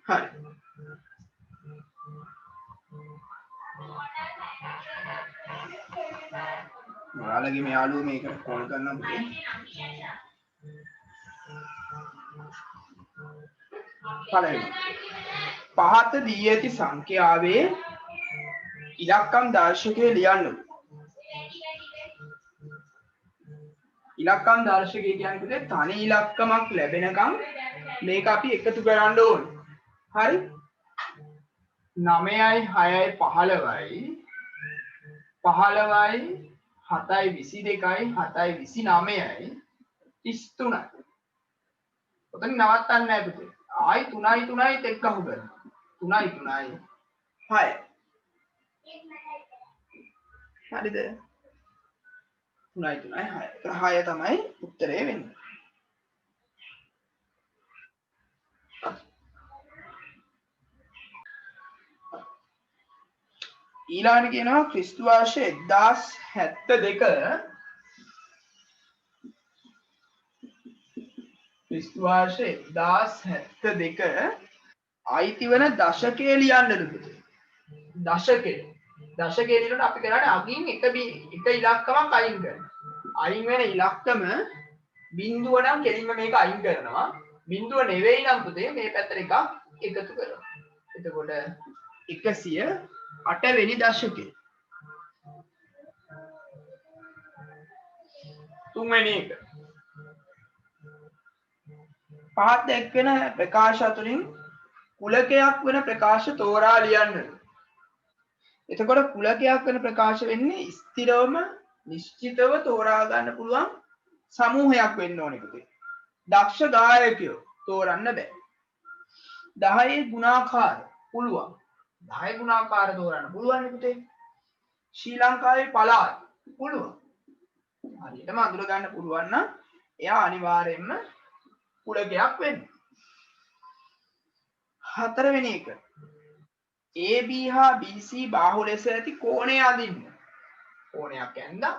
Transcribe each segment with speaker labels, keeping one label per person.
Speaker 1: හරි. ඔයාලගේ මේ යාළුවෝ මේකට කෝල් කරනවා පුතේ. පළවෙනි. පහත දී ඇති සංඛ්‍යාවේ ඉලක්කම් දර්ශකය ලියන්න. ඉලක්කම් දර්ශකය කියන්නේ පුතේ තනි ඉලක්කමක් ලැබෙනකම් මේක අපි එකතු කරන්න ඕනේ. හරි? 9යි 6යි 15යි 15යි 7යි 22යි 7යි 29යි 33යි. ඔතන නවත්තන්න නෑ පුතේ. ආයි 3යි 3යිත් එක්ක අහු කරනවා. 3යි 3යි 6. හරිද? 3යි 3යි 6. ඒක 6 තමයි උත්තරේ වෙන්නේ. ඊළඟට කියනවා ක්‍රිස්තු වර්ෂ 1072 ක්‍රිස්තු වර්ෂ 1072 අයිති වන දශකය ලියන්නලු පුතේ. දශකය. දශකය ලියනකොට අපි කරන්නේ අගින් එක ඉලක්කමක් අයින් කරනවා. අයින් වෙන ඉලක්කම බිඳුව නම් කෙලින්ම මේක අයින් කරනවා. බිඳුව නෙවෙයි නම් පුතේ මේ පැත්තට එකක් එකතු කරනවා. එතකොට 108 වෙනි දශකය. තුන්වෙනි එක. පහත් දැක්වෙන ප්‍රකාශ අතුරින් කුලකයක් වෙන ප්‍රකාශ තෝරා ලියන්න. එතකොට කුලකයක් වෙන ප්‍රකාශ වෙන්නේ ස්ථිරවම නිශ්චිතව තෝරා ගන්න පුළුවන් සමූහයක් වෙන්න ඕනේ පුතේ. දක්ෂ ගායකයෝ තෝරන්න බෑ. 10 ගුණාකාර පුළුවන්. 10 ගුණාකාර තෝරන්න පුළුවන් පුතේ. ශ්‍රී ලංකාවේ පළාත් පුළුවන්. හරියටම අඳුර ගන්න පුළුවන් නම් එයා අනිවාර්යයෙන්ම කුලකයක් වෙන්නේ. හතරවෙනි එක. AB හා BC බාහුව ලෙස ඇති කෝණය අඳින්න. කෝණයක් ඇඳලා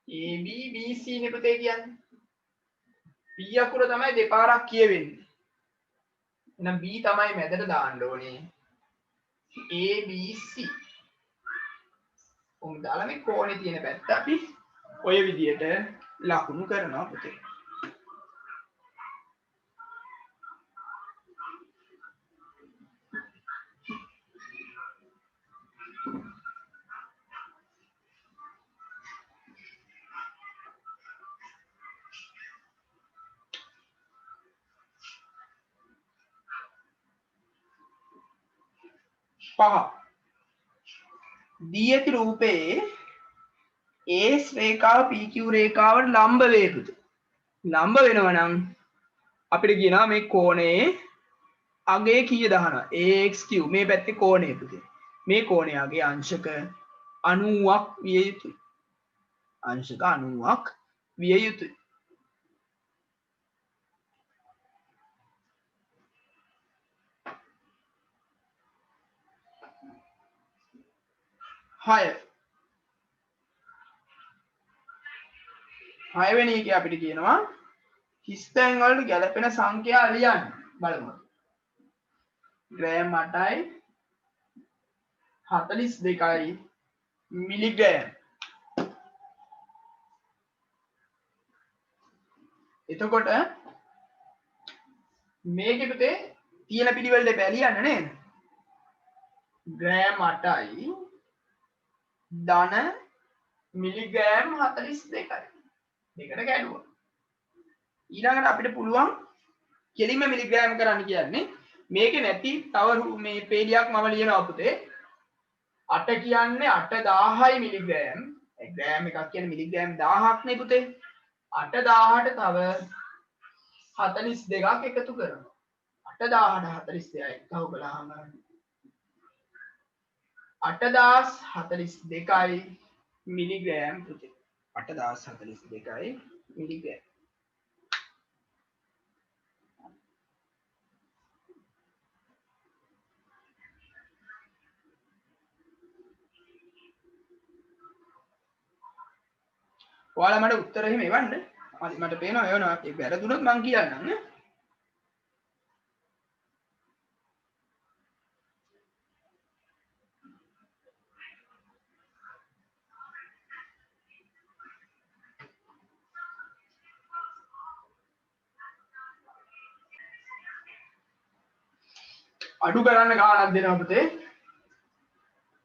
Speaker 1: AB BC නේ පුතේ කියන්නේ. B අකුර තමයි දෙපාරක් කියවෙන්නේ. එහෙනම් B තමයි මැදට දාන්න ඕනේ. ABC. උන් දාලා මේ කෝණේ තියෙන පැත්ත අපි ඔය විදියට ලකුණු කරනවා පුතේ. පහ දී ඇති රූපයේ AS රේඛාව PQ රේඛාවට ලම්බ වේ පුතේ. ලම්බ වෙනවා නම් අපිට කියනවා මේ කෝණයේ අගය කීයද අහනවා. AXQ මේ පැත්තේ කෝණය පුතේ. මේ කෝණයේ අගය අංශක 90ක් විය යුතුයි. අංශක 90ක් විය යුතුයි. හයවෙනි එකේ අපිට කියනවා හිස්තැන් වලට ගැලපෙන සංඛ්‍යා ලියන්න. බලමු. ග්‍රෑම් 8යි 42යි මිලිග්‍රෑම්. එතකොට මේකේ පුතේ තියෙන පිළිවෙල දෙපැ ලියන්න නේද? ග්‍රෑම් 8යි ධන මිලිග්‍රෑම් 42යි. දෙකට ගැඩුවා. ඊළඟට අපිට පුළුවන් කෙලින්ම මිලිග්‍රෑම් කරන්න කියන්නේ මේකේ නැති තව මේ පේලියක් මම ලියනවා පුතේ. 8 කියන්නේ 8000යි මිලිග්‍රෑම්. ග්‍රෑම් එකක් කියන්නේ මිලිග්‍රෑම් 1000ක් නේ පුතේ. 8000ට තව 42ක් එකතු කරනවා. 8000ට 42යි එකතු කළාම 8042යි මිලිග්‍රෑම් පුතේ. 8042යි මිලිග්‍රෑම්. ඔයාලා මට උත්තර එහෙම එවන්න. හරි මට පේනවා එවනවා ඒ වැරදුනොත් මං කියන්නම් නේ. අඩු කරන්න ගානක් දෙනවා පුතේ.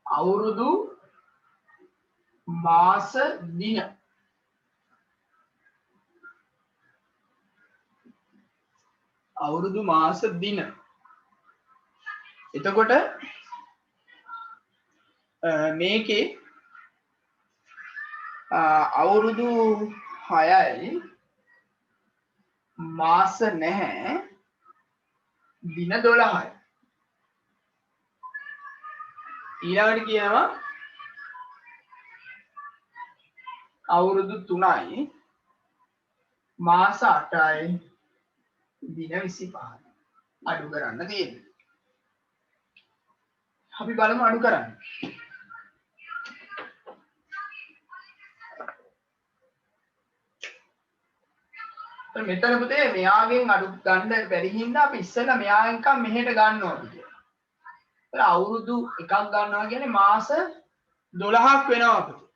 Speaker 1: අවුරුදු මාස දින. අවුරුදු මාස දින. එතකොට මේකේ අවුරුදු 6යි මාස නැහැ දින 12යි. ඊළඟට කියනවා අවුරුදු 3යි මාස 8යි දින 25යි. අඩු කරන්න තියෙන්නේ. අපි බලමු අඩු කරන්න. මෙතන පුතේ මෙයාගෙන් අඩු ගන්න බැරි හින්දා අපි ඉස්සෙල්ලා මෙයාගෙන් කම් මෙහෙට ගන්නවා පුතේ. ඒත් අවුරුදු එකක් ගන්නවා කියන්නේ මාස 12ක් වෙනවා පුතේ.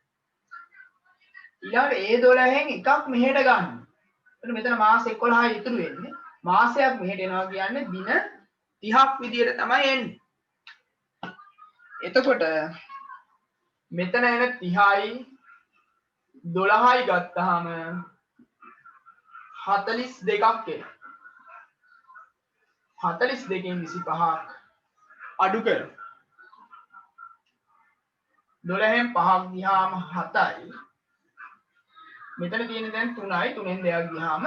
Speaker 1: ඊළඟට ඒ 12න් එකක් මෙහෙට ගන්න. එතකොට මෙතන මාස 11යි ඉතුරු වෙන්නේ. මාසයක් මෙහෙට එනවා කියන්නේ දින 30ක් විදියට තමයි එන්නේ. එතකොට මෙතන එන 30යි 12යි ගත්තාම 42ක් එනවා. 42කින් 25ක් අඩු කරමු. 12න් 5ක් ගියාම 7යි. මෙතන තියෙන දැන් 3යි 3න් 2ක් ගියාම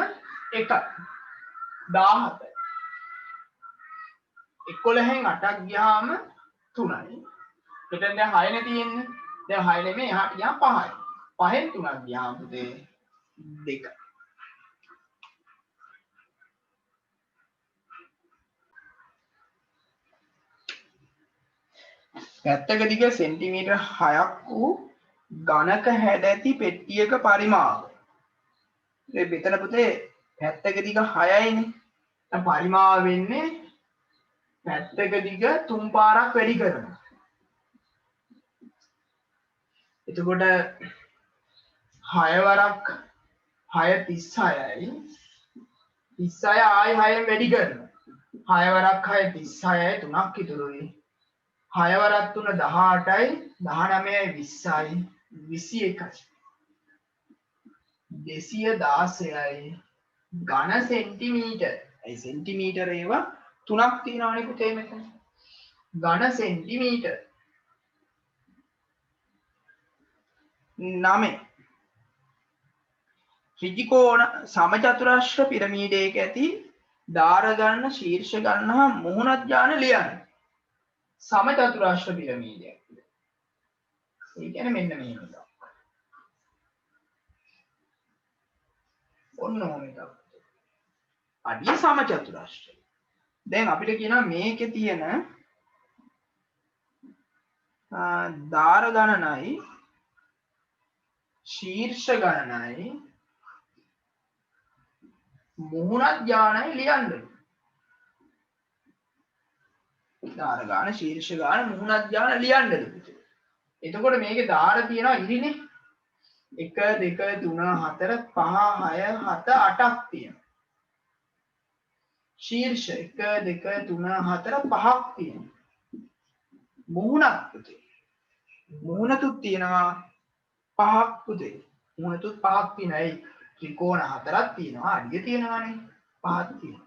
Speaker 1: 1යි. 17යි. 11න් 8ක් ගියාම 3යි. මෙතන දැන් 6නේ තියෙන්නේ. දැන් 6 නෙමෙයි එහාට ගියාම 5යි. 5න් 3ක් ගියාම පුතේ 2යි. පැත්තක දිග සෙන්ටිමීටර් 6ක් වූ ඝනක හැඩ ඇති පෙට්ටියක පරිමාව. මේ මෙතන පුතේ පැත්තක දිග 6යිනේ. දැන් පරිමාව වෙන්නේ පැත්තක දිග 3 පාරක් වැඩි කරනවා. එතකොට 6 වරක් 6 36යි. 36 ආයි 6ෙන් වැඩි කරනවා. 6 වරක් 6 36යි 3ක් ඉතුරුයි. 6 වරක් 3 18යි 19යි 20යි 21යි 216යි ඝන සෙන්ටිමීටර්. ඒ සෙන්ටිමීටර ඒවා තුනක් තියෙනවනේ පුතේ මෙතන. ඝන සෙන්ටිමීටර් 9 ත්‍රිකෝණ සමචතුරස්‍ර පිරමීඩයක ඇති දාර ගන්න ශීර්ෂ ගන්න හා මුහුණත් ඥාන ලියන්න. සමචතුරාශ්‍ර පිරමීඩයක්. ඒ කියන්නේ මෙන්න මේක. ඔන්න ඕන එකක්. අඩිය සමචතුරාශ්‍රය. දැන් අපිට කියනවා මේකේ තියෙන දාර ගණනයි ශීර්ෂ ගණනයි මුහුණත් ඥානයි ලියන්න. දාර ගාන ශීර්ෂ ගාන මුහුණත් ඥාන ලියන්නද පුතේ. එතකොට මේකේ දාර තියෙනවා ඉරිනේ 1 2 3 4 5 6 7 8ක් තියෙනවා. ශීර්ෂ 1 2 3 4 5ක් තියෙනවා. මුහුණත් පුතේ මුහුණතුත් තියෙනවා 5ක් පුතේ. මුහුණතුත් 5ක් තියෙනවා. ඒ ත්‍රිකෝණ 4ක් තියෙනවා. අඩිය තියෙනවානේ 5ක් තියෙනවා.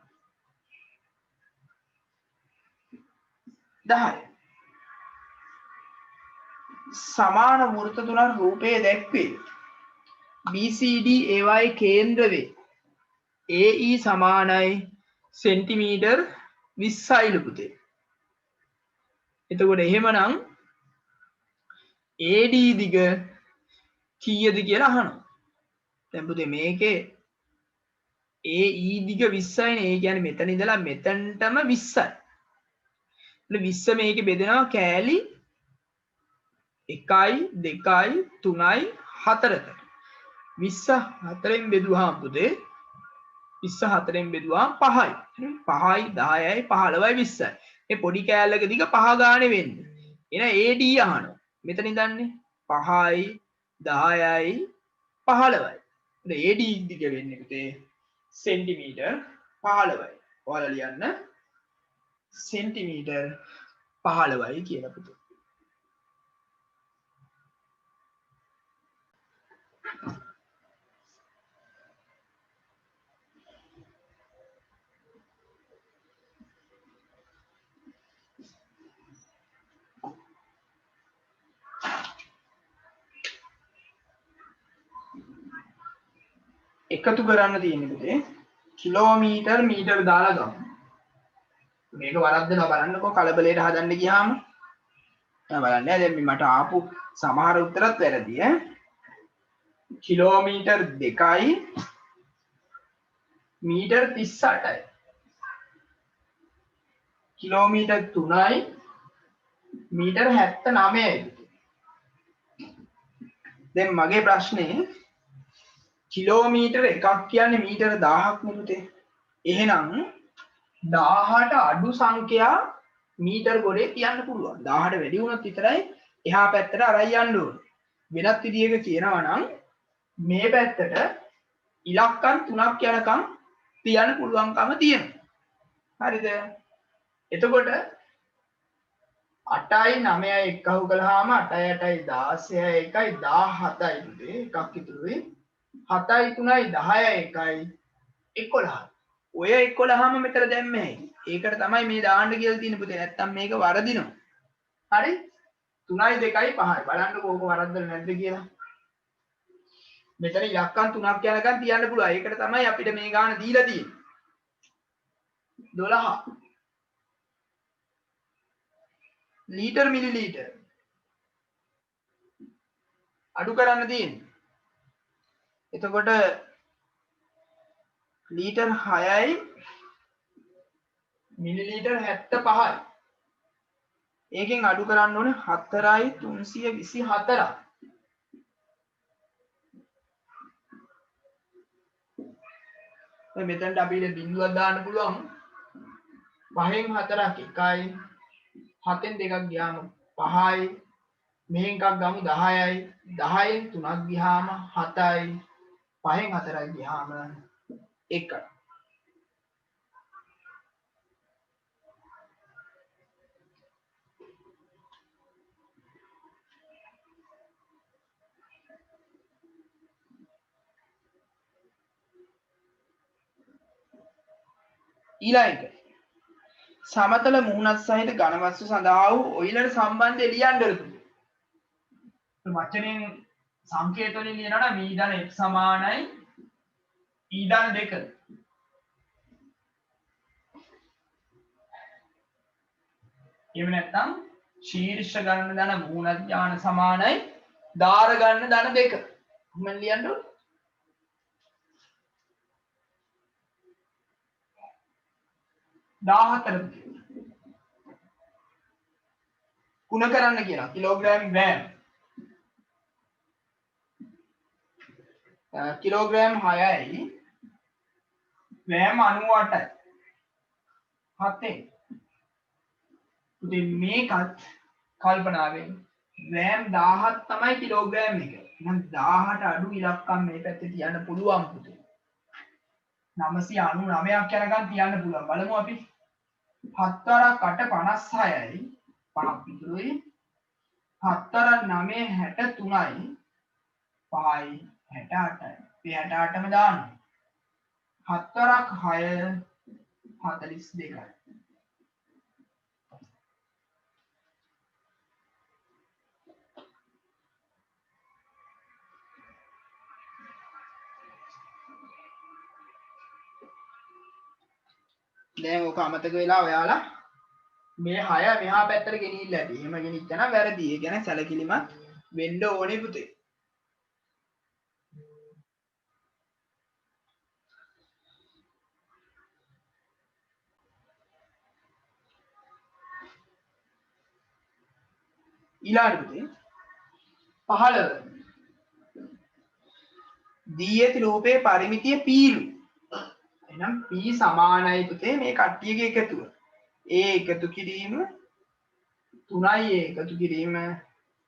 Speaker 1: 10 සමාන වෘත්ත තුනක් රූපයේ දැක්වේ. BCD ඒවායේ කේන්ද්‍ර වේ. AE සමානයි සෙන්ටිමීටර් 20යි පුතේ. එතකොට එහෙමනම් AD දිග කීයද කියලා අහනවා. දැන් පුතේ මේකේ AE දිග 20යිනේ. ඒ කියන්නේ මෙතන ඉඳලා මෙතනටම 20යි. એટલે 20 මේකේ බෙදෙනවා කෑලි 1යි 2යි 3යි 4ට. 24න් බෙදුවාම පුතේ 24න් බෙදුවාම 5යි. 5යි 10යි 15යි 20යි. මේ පොඩි කෑල්ලක දිග 5 ගානේ වෙන්නේ. එන AD අහනවා. මෙතන ඉඳන්නේ 5යි 10යි 15යි. AD දිග වෙන්නේ පුතේ සෙන්ටිමීටර් 15යි. ඔයාලා ලියන්න සෙන්ටිමීටර් 15යි කියලා පුතේ. එකතු කරන්න තියෙන්නේ පුතේ කිලෝමීටර් මීටර දාලා ගමු. මේක වරද්දනවා බලන්නකෝ කලබලයට හදන්න ගියාම. දැන් බලන්න දැන් මට ආපු සමහර උත්තරත් වැරදි ඈ. කිලෝමීටර් 2යි මීටර් 38යි. කිලෝමීටර් 3යි මීටර් 79යි. දැන් මගේ ප්‍රශ්නේ කිලෝමීටර් එකක් කියන්නේ මීටර 1000ක් නෙමෙයි. එහෙනම් 1000ට අඩු සංඛ්‍යා මීටර ගොඩේ තියන්න පුළුවන්. 1000ට වැඩි වුණොත් විතරයි එහා පැත්තට අරයි යන්න ඕනේ. වෙනත් විදිහක කියනවා නම් මේ පැත්තට ඉලක්කම් 3ක් යනකම් තියන්න පුළුවන්කම තියෙනවා. හරිද? එතකොට 8යි 9යි එක්කහුව කළාම 8යි 8යි 16යි 1යි 17යි පුතේ එකක් ඉතුරුයි. 7යි 3යි 10යි 1යි 11. ඔය 11ම මෙතන දැම්මේ. ඒකට තමයි මේ දාන්න කියලා තියෙන පුතේ. නැත්තම් මේක වරදිනවා. හරි? 3යි 2යි 5යි. බලන්නකෝ ඕක වරද්දලා නැද්ද කියලා. මෙතන ඉලක්කම් 3ක් යනකම් තියන්න පුළුවන්. ඒකට තමයි අපිට මේ ගාන දීලා තියෙන්නේ. 12 ලීටර් මිලිලීටර් අඩු කරන්න තියෙන්නේ. එතකොට ලීටර් 6යි මිලිලීටර් 75යි. ඒකෙන් අඩු කරන්න ඕනේ 4යි 324යි. මෙතනට අපිට බිඳුවක් දාන්න පුළුවන්. 5න් 4ක් 1යි 7න් 2ක් ගියාම 5යි මෙහෙන් එකක් ගමු 10යි 10න් 3ක් ගියාම 7යි 5න් 4ක් ගියාම 1යි. ඊළඟට සමතල මුහුණත් සහිත ඝන වස්තු සඳහා වූ ඔයිලර් සම්බන්ධය ලියන්න ඕනේ. වචනෙන් සංකේත වලින් ලියනවා නම් v ධන f සමානයි e ධන 2. එහෙම නැත්නම් ශීර්ෂ ගණන ධන මුහුණත් ඥාන සමානයි ධාර ගණන ධන 2. මම ලියන්න ඕනේ. දාහතර ගුණ කරන්න කියලා කිලෝග්‍රෑම් ග්‍රෑම් කිලෝග්‍රෑම් 6යි ග්‍රෑම් 98යි 7යි. ඉතින් මේකත් කල්පනාවෙන් ග්‍රෑම් 1000ක් තමයි කිලෝග්‍රෑම් එක. එහෙනම් 1000ට අඩු ඉලක්කම් මේ පැත්තේ තියන්න පුළුවන් පුතේ. 999ක් යනකම් තියන්න පුළුවන්. බලමු අපි 7 වරක් 8 56යි 5ක් ඉතුරුයි. 7 වරක් 9 63යි 5යි 68යි. මේ 68ම දාන්න. 7 වරක් 6 42යි. දැන් ඔක අමතක වෙලා ඔයාලා මේ 6 මෙහා පැත්තට ගෙනින්න ඇති. එහෙම ගෙනිච්ච නම් වැරදි. ඒ කියන්නේ සැලකිලිමත් වෙන්න ඕනේ පුතේ. ඊළඟට පුතේ 15 දී ඇති රූපයේ පරිමිතිය පීලු. එහෙනම් p සමානයි පුතේ මේ කට්ටියගේ එකතුව. a එකතු කිරීම 3යි a එකතු කිරීම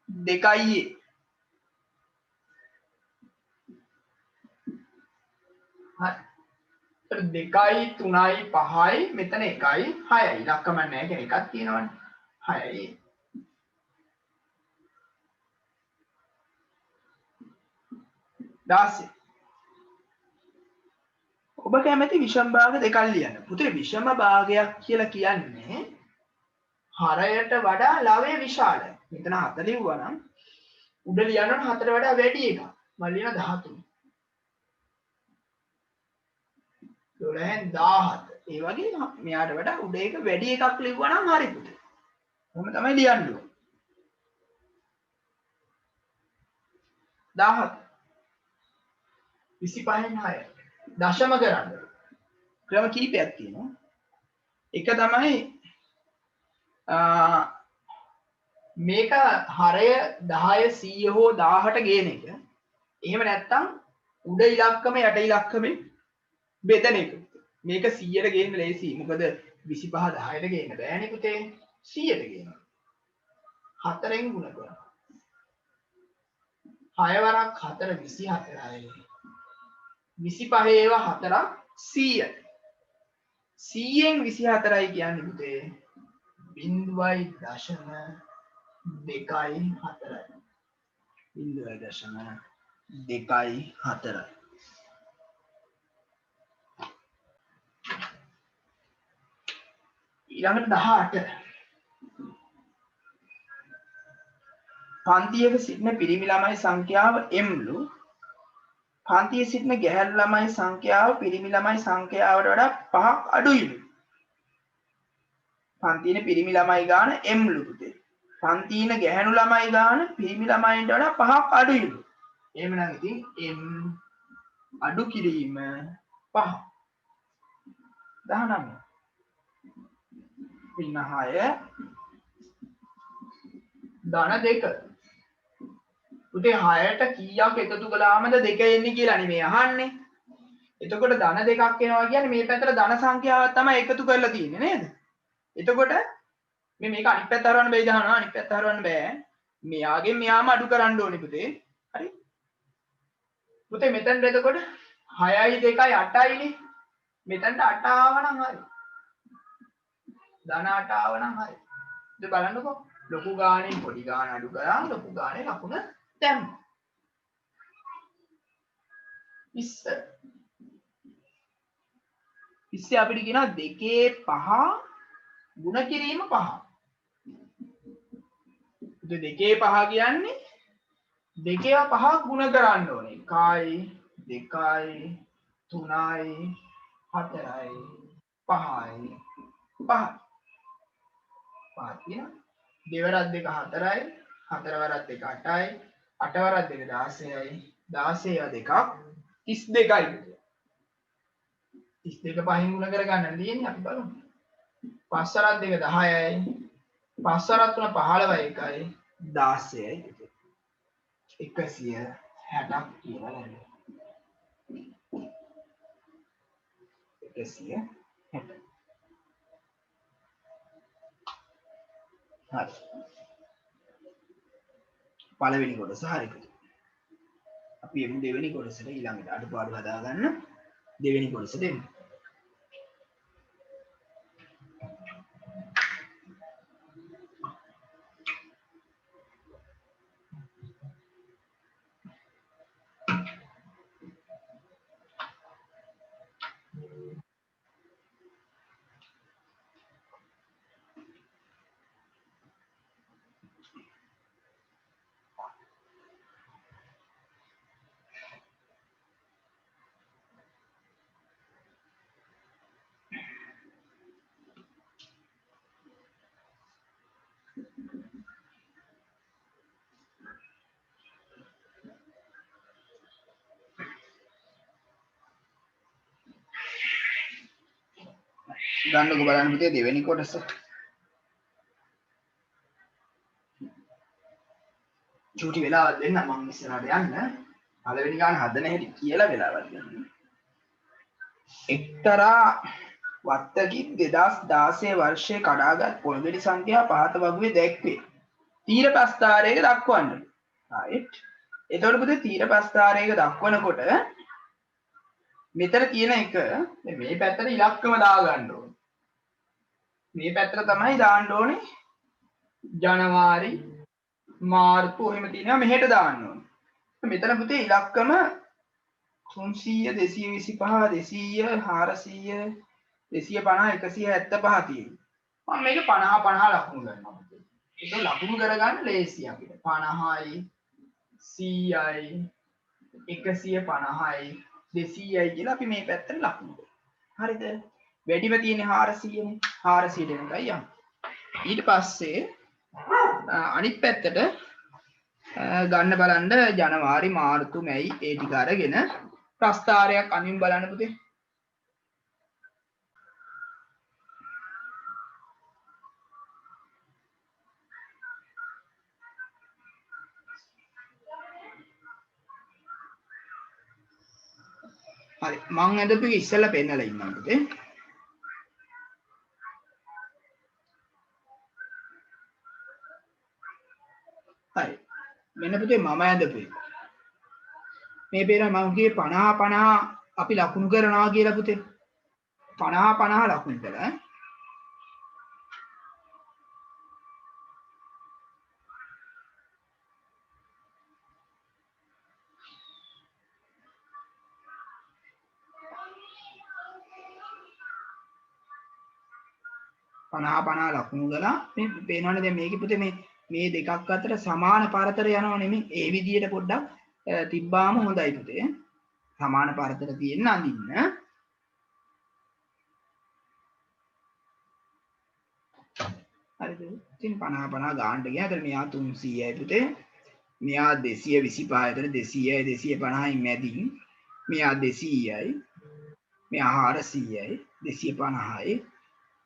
Speaker 1: 2යි a. හරි. 2යි 3යි 5යි මෙතන 1යි 6යි. ඉලක්කම නැහැ කියන එකක් තියෙනවනේ. 6යි. දාසේ ඔබ කැමති විෂම භාග දෙකක් ලියන්න. පුතේ විෂම භාගයක් කියලා කියන්නේ හරයට වඩා ලවය විශාලයි. මෙතන 4 ලිව්වා නම් උඩ ලියන්න ඕන 4ට වඩා වැඩි එකක්. මම ලියන 13. 12න් 17. ඒ වගේ මෙයාට වඩා උඩ එක වැඩි එකක් ලිව්වා නම් හරි පුතේ. කොහොම තමයි ලියන්න ඕන. 17 25න් 6 දශම කරන්න. ක්‍රම කීපයක් තියෙනවා. එක තමයි මේක හරය 10 100 හෝ 1000ට ගේන එක. එහෙම නැත්නම් උඩ ඉලක්කම යට ඉලක්කමෙන් බෙදන එක. මේක 100ට ගේන්න ලේසියි. මොකද 25 10ට ගේන්න බෑනේ පුතේ. 100ට ගේනවා. 4ෙන් ගුණ කරනවා. 6 වරක් 4 24යි. 25 ඒවා 4ක් 100යි. 100ෙන් 24යි කියන්නේ පුතේ 0.24යි. 0.24යි. ඊළඟට 18. පන්තියක සිටින පිරිමි ළමයි සංඛ්‍යාව m ලු. පන්තියේ සිටින ගැහැණු ළමයි සංඛ්‍යාව පිරිමි ළමයි සංඛ්‍යාවට වඩා 5ක් අඩුයිලු. පන්තියේ පිරිමි ළමයි ගාන m ලු පුතේ. පන්තියේ ගැහැණු ළමයි ගාන පිරිමි ළමයින්ට වඩා 5ක් අඩුයිලු. එහෙමනම් ඉතින් m අඩු කිරීම 5. 19. පින්න 6 ධන 2. පුතේ 6ට කීයක් එකතු කළාමද 2 එන්නේ කියලා නෙමෙයි අහන්නේ. එතකොට ධන 2ක් එනවා කියන්නේ මේ පැත්තට ධන සංඛ්‍යාවක් තමයි එකතු කරලා තියෙන්නේ නේද? එතකොට මේක අනිත් පැත්ත හරවන්න බැයි දහනවා අනිත් පැත්ත හරවන්න බෑ. මෙයාගෙන් මෙයාම අඩු කරන්න ඕනේ පුතේ. හරි? පුතේ මෙතනට එතකොට 6යි 2යි 8යිනේ. මෙතනට 8 ආවනම් හරි. ධන 8 ආවනම් හරි. ඉතින් බලන්නකෝ. ලොකු ගානෙන් පොඩි ගාන අඩු කරා ලොකු ගානේ ලකුණ දැම්මා. 20. 20 අපිට කියනවා 2 5 ගුණ කිරීම 5. ඉතින් 2 5 කියන්නේ 2 5 ගුණ කරන්න ඕනේ. 1යි 2යි 3යි 4යි 5යි 5. 5 කියනවා. දෙවරක් 2 4යි 4 වරක් 2 8යි 8 වරක් 2 16යි 16 2ක් 32යි. 32 පහින් ගුණ කරගන්න තියෙන්නේ අපි බලමු. 5 වරක් 2 10යි 5 වරක් 3 15යි 1යි 16යි 160ක් කියලා නේද? 160. හරි. පළවෙනි කොටස හරියට. අපි එමු දෙවෙනි කොටසට ඊළඟට අඩුපාඩු හදාගන්න දෙවෙනි කොටස දෙමු. ගන්නකො බලන්න පුතේ දෙවෙනි කොටස. චූටි වෙලාවක් දෙන්න මම ඉස්සරහට යන්න. පළවෙනි ගාන හදන හැටි කියලා වෙලාවක් ගන්න. එක්තරා වත්තකින් 2016 වර්ෂයේ කඩාගත් පොළොවෙඩි සංඛ්‍යා පහත වගුවේ දැක්වේ. තීර ප්‍රස්ථාරයක දක්වන්න. right. එතකොට පුතේ තීර ප්‍රස්ථාරයක දක්වනකොට මෙතන තියෙන එක මේ පැත්තට ඉලක්කම දාගන්න ඕනේ. මේ පැත්තට තමයි දාන්න ඕනේ ජනවාරි මාර්තු එහෙම තියෙනවා මෙහෙට දාන්න ඕනේ. මෙතන පුතේ ඉලක්කම 300 225 200 400 250 175 තියෙනවා. මම මේක 50 50 ලකුණු ගන්නවා පුතේ. ඒක ලකුණු කරගන්න ලේසි අපිට. 50යි 100යි 150යි 200යි කියලා අපි මේ පැත්තට ලකුණු කරනවා. හරිද? වැඩිම තියෙන්නේ 400නේ. 400ට එනකයි යන්න. ඊට පස්සේ අනිත් පැත්තට ගන්න බලන්න ජනවාරි මාර්තු මැයි ඒ ටික අරගෙන ප්‍රස්ථාරයක් අනින් බලන්න පුතේ. හරි මං අදපු ඉස්සෙල්ලා පෙන්නලා ඉන්නම් පුතේ. හරි මෙන්න පුතේ මම ඇඳපු එක. මේ පේන මම කියේ 50 50 අපි ලකුණු කරනවා කියලා පුතේ. 50 50 ලකුණු කළා. ලකුණු කළා. මේ පේනවනේ දැන් මේකේ පුතේ මේ දෙකක් අතර සමාන පරතර යනවා නෙමෙයි. ඒ විදිහට පොඩ්ඩක් තිබ්බාම හොඳයි පුතේ. සමාන පරතර තියෙන්න අඳින්න. හරිද? ඉතින් 50 50 ගානට ගියා. ඒතර මෙයා 300යි පුතේ. මෙයා 225. ඒතර 200යි 250යි මැදින්. මෙයා 200යි. මෙයා 400යි 250යි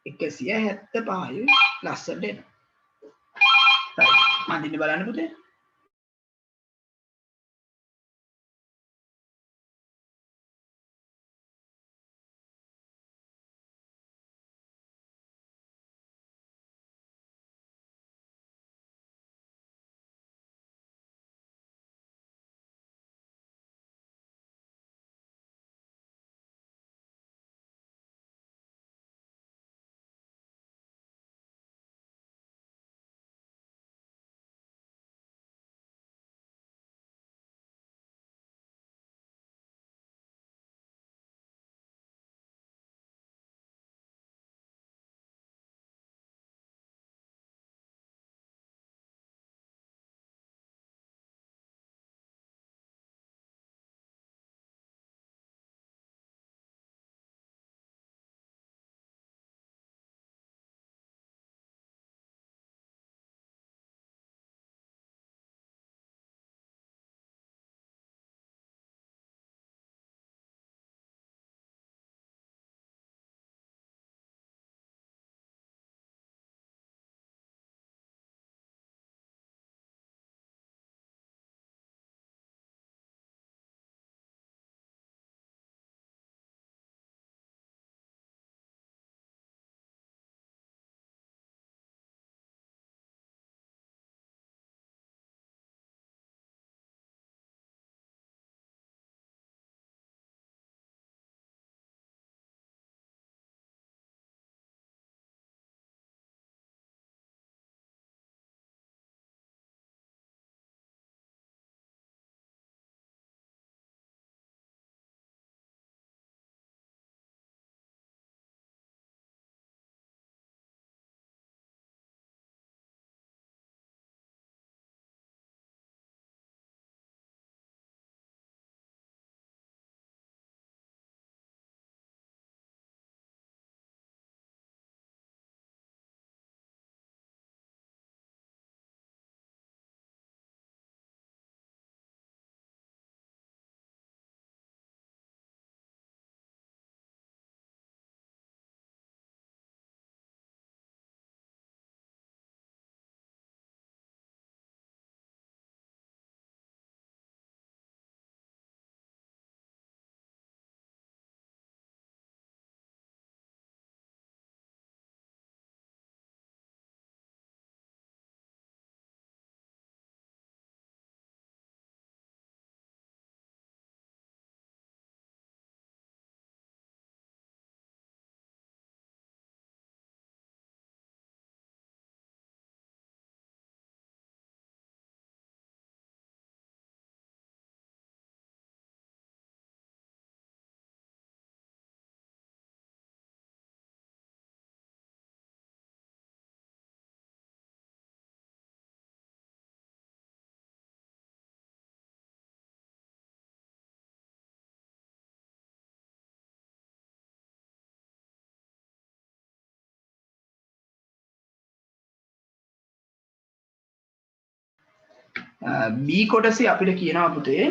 Speaker 1: 175යි ලස්සනට එනවා. හරි. අඳින්න බලන්න පුතේ. B කොටසේ අපිට කියනවා පුතේ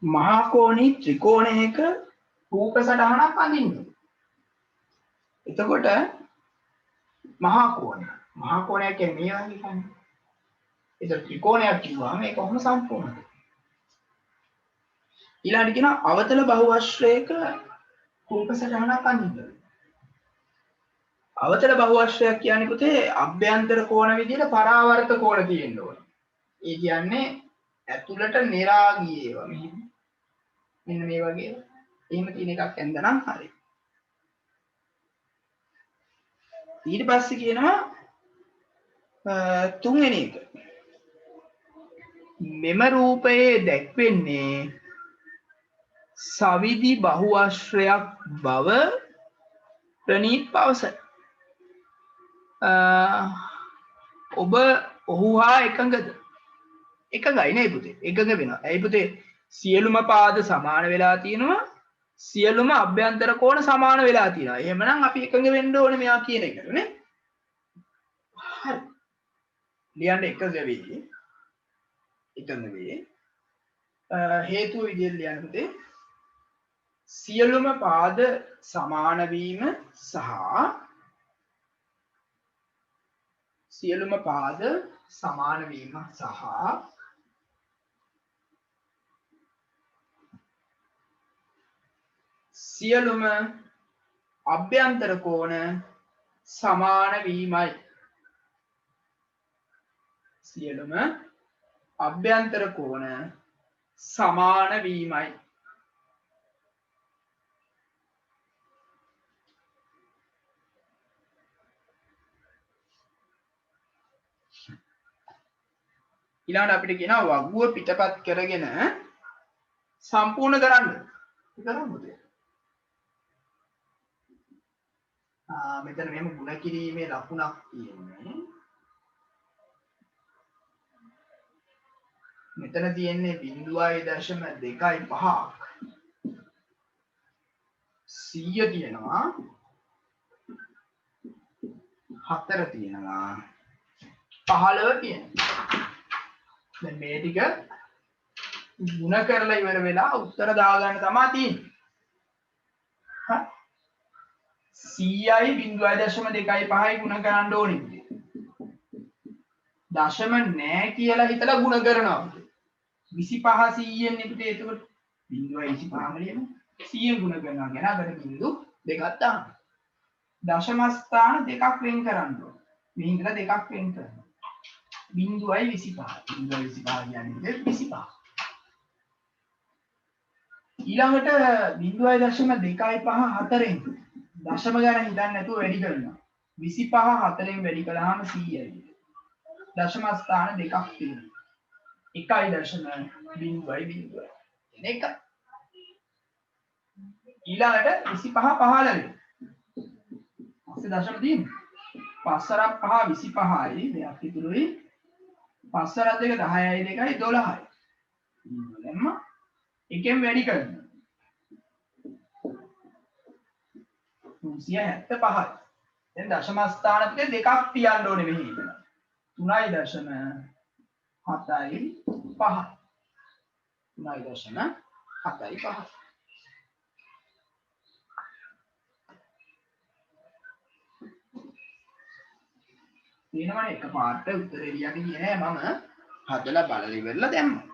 Speaker 1: මහා කෝණී ත්‍රිකෝණයක රූප සටහනක් අඳින්න. එතකොට මහා කෝණයක් කියන්නේ මේ වගේ කන්නේ. ඒක ත්‍රිකෝණයක් කිව්වම ඒක කොහොම සම්පූර්ණද? ඊළඟට කියනවා අවතල බහුවශ්‍රයක රූප සටහනක් අඳින්න. අවතල බහුවශ්‍රයක් කියන්නේ පුතේ අභ්‍යන්තර කෝණ විදිහට පරාවර්ත කෝණ තියෙන්න ඕනේ. ඒ කියන්නේ ඇතුළට නිරාගී ඒවා මෙහෙම. මෙන්න මේ වගේ. එහෙම තියෙන එකක් ඇඳනම් හරි. ඊට පස්සේ කියනවා තුන්වෙනි එක. මෙම රූපයේ දැක්වෙන්නේ සවිදි බහුවශ්‍රයක් බව ප්‍රනීත් පවසයි. ඔබ ඔහු හා එකඟද? එකඟයි නේ පුතේ. එකඟ වෙනවා. ඇයි පුතේ? සියලුම පාද සමාන වෙලා තියෙනවා. සියලුම අභ්‍යන්තර කෝණ සමාන වෙලා තියෙනවා. එහෙමනම් අපි එකඟ වෙන්න ඕනේ මෙයා කියන එකට නේ. හරි. ලියන්න එකඟ වෙයි. එකඟ වෙයි. හේතුව විදිහට ලියන්න පුතේ. සියලුම පාද සමාන වීම සහ සියලුම පාද සමාන වීම සහ සියලුම අභ්‍යන්තර කෝණ සමාන වීමයි. සියලුම අභ්‍යන්තර කෝණ සමාන වීමයි. ඊළඟට අපිට කියනවා වගුව පිටපත් කරගෙන සම්පූර්ණ කරන්න. කරමුද? මෙතන මෙහෙම ಗುಣ කිරීමේ ලකුණක් තියෙන්නේ. මෙතන තියෙන්නේ 0.25ක්. 100 තියෙනවා. 4 තියෙනවා. 15 තියෙනවා. දැන් මේ ටික ಗುಣ කරලා ඉවර වෙලා උත්තර දාගන්න තමයි තියෙන්නේ. හරි. 100යි 0.25යි ಗುಣ කරන්න ඕනේ. දශම නෑ කියලා හිතලා ಗುಣ කරනවා. 25 100න් එකට එතකොට 0.25ම ලියමු. 100 ಗುಣ කරනවා කියන අපිට බිංදු දෙකක් දාන්න. දශම ස්ථාන දෙකක් වෙන් කරන්න ඕනේ. මේ ඉඳලා දෙකක් වෙන් කරනවා. 0.25 කියන්නේ 25. ඊළඟට 0.25 4න් දශම ගණන හිතන්න නැතුව වැඩි කරනවා. 25 4න් වැඩි කළාම 100යි. දශම ස්ථාන දෙකක් තියෙනවා. 1.0 එක. ඊළඟට 25 15 පස්සේ දශම තියෙනවා. 5 5 25යි දෙයක් ඉතුරුයි. 5 2 10යි 2යි 12යි. දැම්ම එකෙන් වැඩි කරනවා. 375යි. දැන් දශම ස්ථාන පිට දෙකක් තියන්න ඕනේ මෙහි ඉඳලා. 3.75. 3.75. තියෙනවනේ එකපාරට උත්තරේ ලියන්න ගියේ නෑ මම හදලා බලලා ඉවරලා දැම්මා.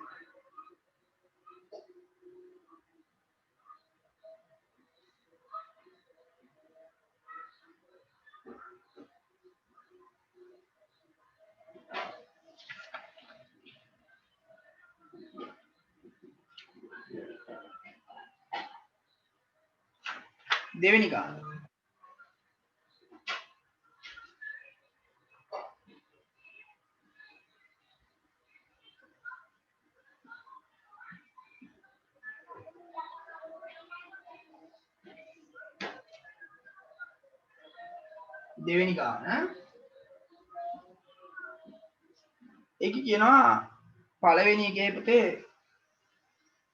Speaker 1: දෙවෙනි කාරණා දෙවෙනි කාරණා ඒක කියනවා පළවෙනි එකේ පුතේ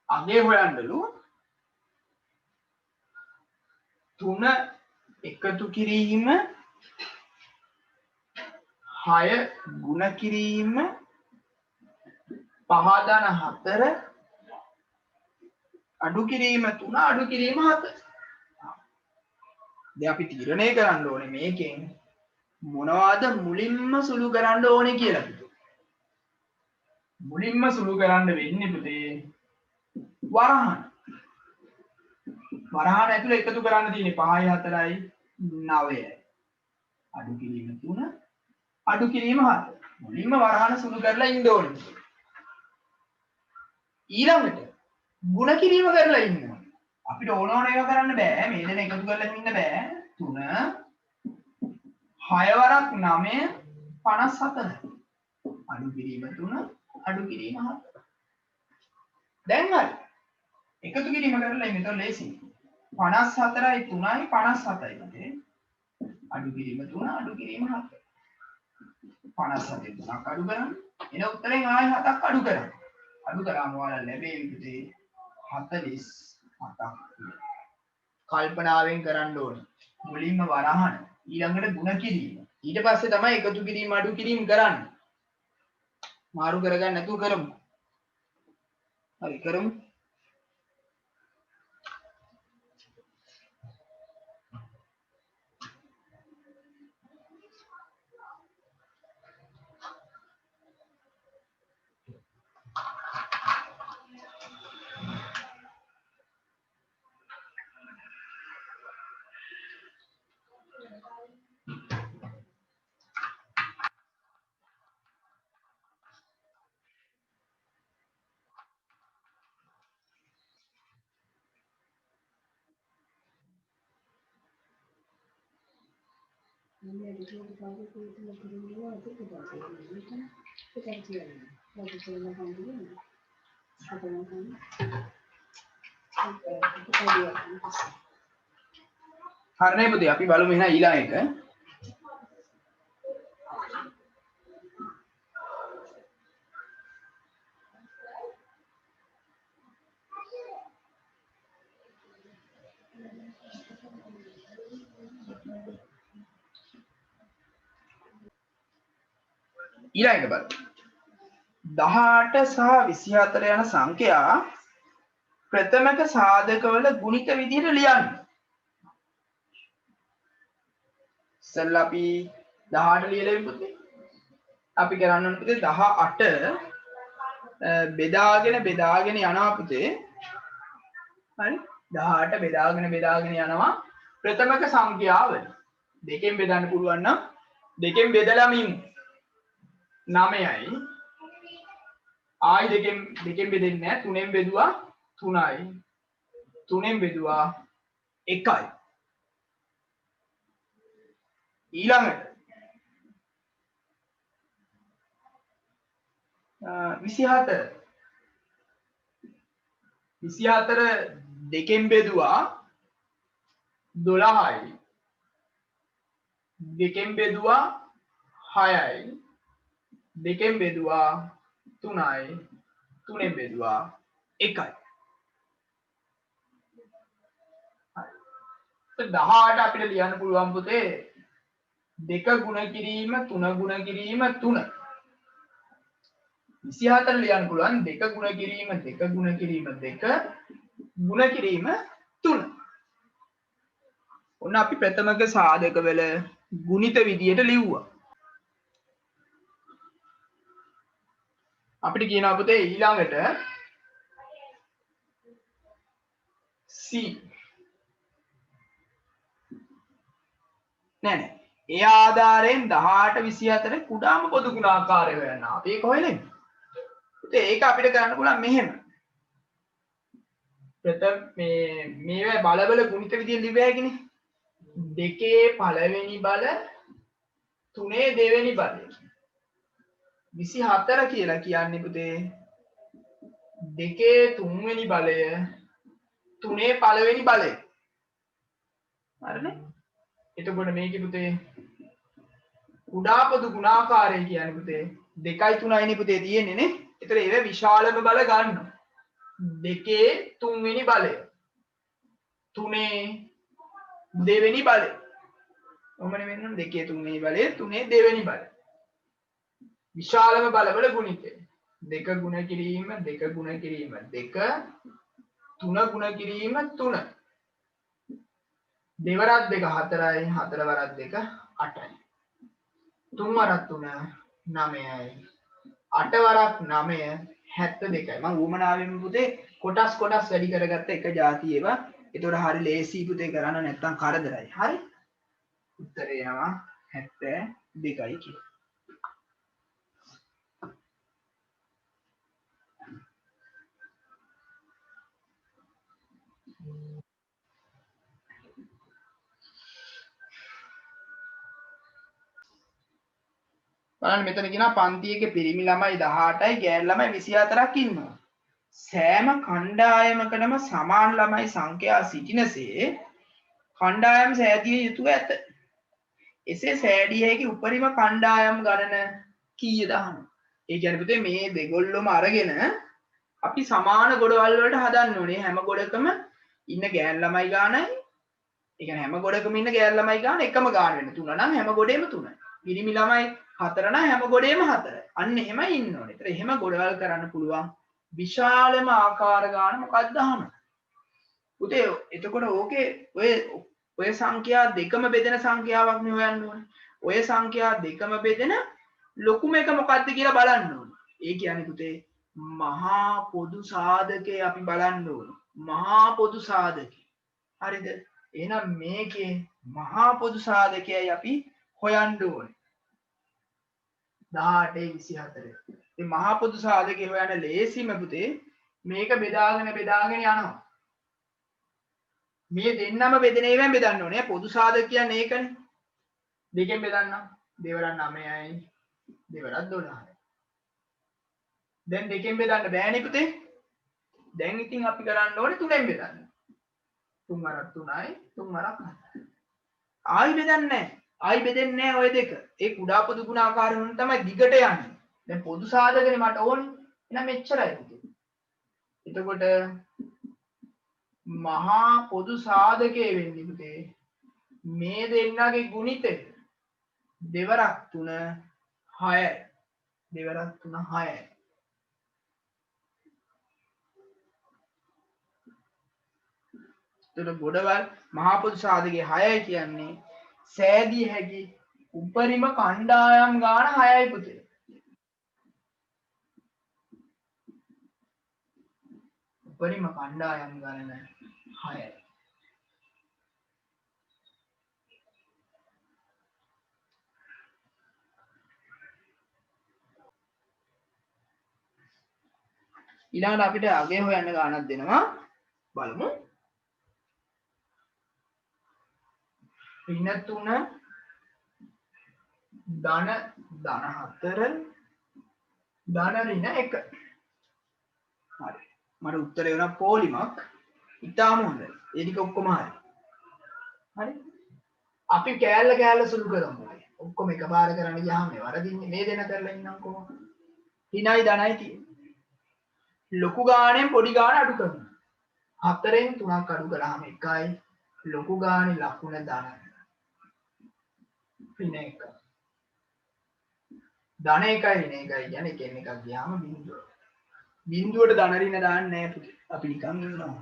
Speaker 1: අගේ හොයන්නලු 3 එකතු කිරීම 6 ගුණ කිරීම පහදන 4 අඩු කිරීම 3 අඩු කිරීම 7. දැන් අපි තීරණය කරන්න ඕනේ මේකෙන් මොනවද මුලින්ම සුළු කරන්න ඕනේ කියලා. මුලින්ම සුළු කරන්න වෙන්නේ පුතේ වරහන්. වරහන් ඇතුළේ එකතු කරන්න තියෙන්නේ 5යි 4යි 9යි. අඩු කිරීම 3 අඩු කිරීම 7. මුලින්ම වරහන සුළු කරලා ඉන්න ඕනේ. ඊළඟට ಗುಣ කිරීම කරලා ඉන්න ඕනේ. අපිට ඕන ඒවා කරන්න බෑ. මේ දෙන එකතු කරලා ඉන්න බෑ. 3 6 වරක් 9 54. අඩු කිරීම 3 අඩු කිරීම 7. දැන් හරි. එකතු කිරීම කරලා ඉන්න. ඒතකොට ලේසි. 54යි 3යි 57යි පුතේ. අඩු කිරීම 3 අඩු කිරීම 7. 57 3ක් අඩු කරන්න. එන උත්තරෙන් ආයෙ 7ක් අඩු කරන්න. අඩු කරාම ඔයාලා ලැබෙන්නේ පුතේ 47ක්. කල්පනාවෙන් කරන්න ඕනේ. මුලින්ම වරහන ඊළඟට ಗುಣ කිරීම. ඊට පස්සේ තමයි එකතු කිරීම අඩු කිරීම කරන්නේ. මාරු කරගන්න නැතුව කරමු. හරි කරමු. හරිනේ පුතේ අපි බලමු එහෙනම් ඊළඟ එක. ඊළඟ එක බලමු. 18 සහ 24 යන සංඛ්‍යා ප්‍රථමක සාධකවල ගුණිත විදිහට ලියන්න. ඉතින් අපි 18 ලියලා ඉමුත් අපි කරන්න ඕනේ පුතේ 18 බෙදාගෙන යනවා පුතේ. හරි 18 බෙදාගෙන යනවා ප්‍රථමක සංඛ්‍යාවල. දෙකෙන් බෙදන්න පුළුවන් නම් දෙකෙන් බෙදලාම ඉමු. 9යි ආයි දෙකෙන් බෙදෙන්නේ නැහැ. 3ෙන් බෙදුවා 3යි 3ෙන් බෙදුවා 1යි. ඊළඟට 24 දෙකෙන් බෙදුවා 12යි දෙකෙන් බෙදුවා 6යි දෙකෙන් බෙදුවා 3යි 3ෙන් බෙදුවා 1යි. 18 අපිට ලියන්න පුළුවන් පුතේ 2 ගුණ කිරීම 3 ගුණ කිරීම 3. 24 ලියන්න පුළුවන් 2 ගුණ කිරීම 2 ගුණ කිරීම 2 ගුණ කිරීම 3. ඔන්න අපි ප්‍රථමක සාධක වල ගුණිත විදියට ලිව්වා. අපිට කියනවා පුතේ ඊළඟට C නෑ ඒ ආධාරයෙන් 18 24 කුඩාම පොදු ගුණාකාරය හොයන්න. අපි ඒක හොයන්නේ. පුතේ ඒක අපිට කරන්න පුළුවන් මෙහෙම. ප්‍රථම මේවා බලවල ගුණිත විදිය ලිව හැකිනේ. 2 පළවෙනි බල 3 දෙවෙනි බලය. 24 කියලා කියන්නේ පුතේ 2 තුන්වෙනි බලය 3 පළවෙනි බලය. හරිනේ? එතකොට මේකේ පුතේ කුඩා පොදු ගුණාකාරය කියන්නේ පුතේ 2යි 3යි නේ පුතේ තියෙන්නේ නේ. ඒතර ඒව විශාලම බල ගන්න. 2 තුන්වෙනි බලය 3 දෙවෙනි බලය. ඔමනේ වෙන්න 2 තුන්වෙනි බලය 3 දෙවෙනි බලය. විශාලම බලවල ගුණිතය. දෙක ගුණ කිරීම දෙක ගුණ කිරීම දෙක තුන ගුණ කිරීම තුන දෙවරක් දෙක හතරයි හතර වරක් දෙක අටයි තුන් වරක් තුන 9යි අට වරක් 9 72යි මම උමනාවෙන් පුතේ කොටස් වැඩි කරගත්ත එක જાති ඒවා ඒතකොට හරි ලේසි පුතේ කරන්න නැත්තම් කරදරයි හරි උත්තරේ එනවා 72යි කියලා බලන්න මෙතන කියනවා පන්තියක පිරිමි ළමයි 18යි ගෑණු ළමයි 24ක් ඉන්නවා. සෑම කණ්ඩායමකටම සමාන ළමයි සංඛ්‍යා සිටිනසේ කණ්ඩායම් සෑදිය යුතුව ඇත. එසේ සෑදිය හැකි උපරිම කණ්ඩායම් ගණන කීයද අහනවා. ඒ කියන්නේ පුතේ මේ දෙගොල්ලොම අරගෙන අපි සමාන ගොඩවල් වලට හදන්න ඕනේ. හැම ගොඩකම ඉන්න ගෑණු ළමයි ගානයි ඒ කියන්නේ හැම ගොඩකම ඉන්න ගෑණු ළමයි ගාන එකම ගාන වෙන 3 නම් හැම ගොඩේම 3යි. පිරිමි ළමයි 4 නම් හැම ගොඩේම 4යි. අන්න එහෙමයි ඉන්න ඕනේ. ඒතර එහෙම ගොඩවල් කරන්න පුළුවන් විශාලම ආකාර ගාන මොකක්ද අහනවා. පුතේ එතකොට ඕකේ ඔය සංඛ්‍යා දෙකම බෙදෙන සංඛ්‍යාවක් නේ හොයන්න ඕනේ. ඔය සංඛ්‍යා දෙකම බෙදෙන ලොකුම එක මොකක්ද කියලා බලන්න ඕනේ. ඒ කියන්නේ පුතේ මහා පොදු සාධකය අපි බලන්න ඕනේ. මහා පොදු සාධකය. හරිද? එහෙනම් මේකේ මහා පොදු සාධකයයි අපි හොයන්න ඕනේ. 18 24. ඉතින් මහා පොදු සාධකය හොයන්න ලේසිම පුතේ මේක බෙදාගෙන යනවා. මේ දෙන්නම බෙදෙන ඒවාෙන් බෙදන්න ඕනේ. පොදු සාධක කියන්නේ ඒකනේ. දෙකෙන් බෙදන්න. දෙවරක් 9යි. දෙවරක් 12යි. දැන් දෙකෙන් බෙදන්න බෑනේ පුතේ. දැන් ඉතින් අපි කරන්න ඕනේ තුනෙන් බෙදන්න. 3 වරක් 3යි 3 වරක් 4යි. ආයි බෙදන්නේ නැහැ. ආයි බෙදෙන්නේ නැහැ ඔය දෙක. ඒ කුඩා පොදු ගුණාකාර වුණ තමයි දිගට යන්නේ. දැන් පොදු සාධකනේ මට ඕනේ. එහෙනම් මෙච්චරයි පුතේ. එතකොට මහා පොදු සාධකයේ වෙන්නේ පුතේ මේ දෙන්නගේ ගුණිතය දෙවරක් 3 6යි. දෙවරක් 3 6යි. එතකොට ගොඩවල් මහා පොදු සාධකයේ 6යි කියන්නේ සෑදිය හැකි උපරිම කණ්ඩායම් ගාන 6යි පුතේ. උපරිම කණ්ඩායම් ගණන 6යි. ඊළඟට අපිට අගය හොයන්න ගානක් දෙනවා. බලමු. ඍණ 3 ධන 4 ධන ඍණ 1. හරි. මට උත්තරේ වුණා පොලිමක්. ඉතාලම හොඳයි. ඒ ටික ඔක්කොම හරි. හරි. අපි කෑල්ල සුළු කරමු. ඔක්කොම එකපාර කරන්න ගියාම මේ වරදින්නේ මේ දෙන කරලා ඉන්නම්කෝ. ඍණයි ධනයි තියෙන්නේ. ලොකු ගාණයෙන් පොඩි ගාණ අඩු කරනවා. 4න් 3ක් අඩු කළාම 1යි. ලොකු ගාණේ ලකුණ ධන. ඍණ 1. ධන 1යි ඍණ 1යි කියන්නේ එකෙන් එකක් ගියාම බිඳුව. බිඳුවට ධන ඍණ දාන්නේ නැහැ පුතේ. අපි නිකන් ඉන්නවා.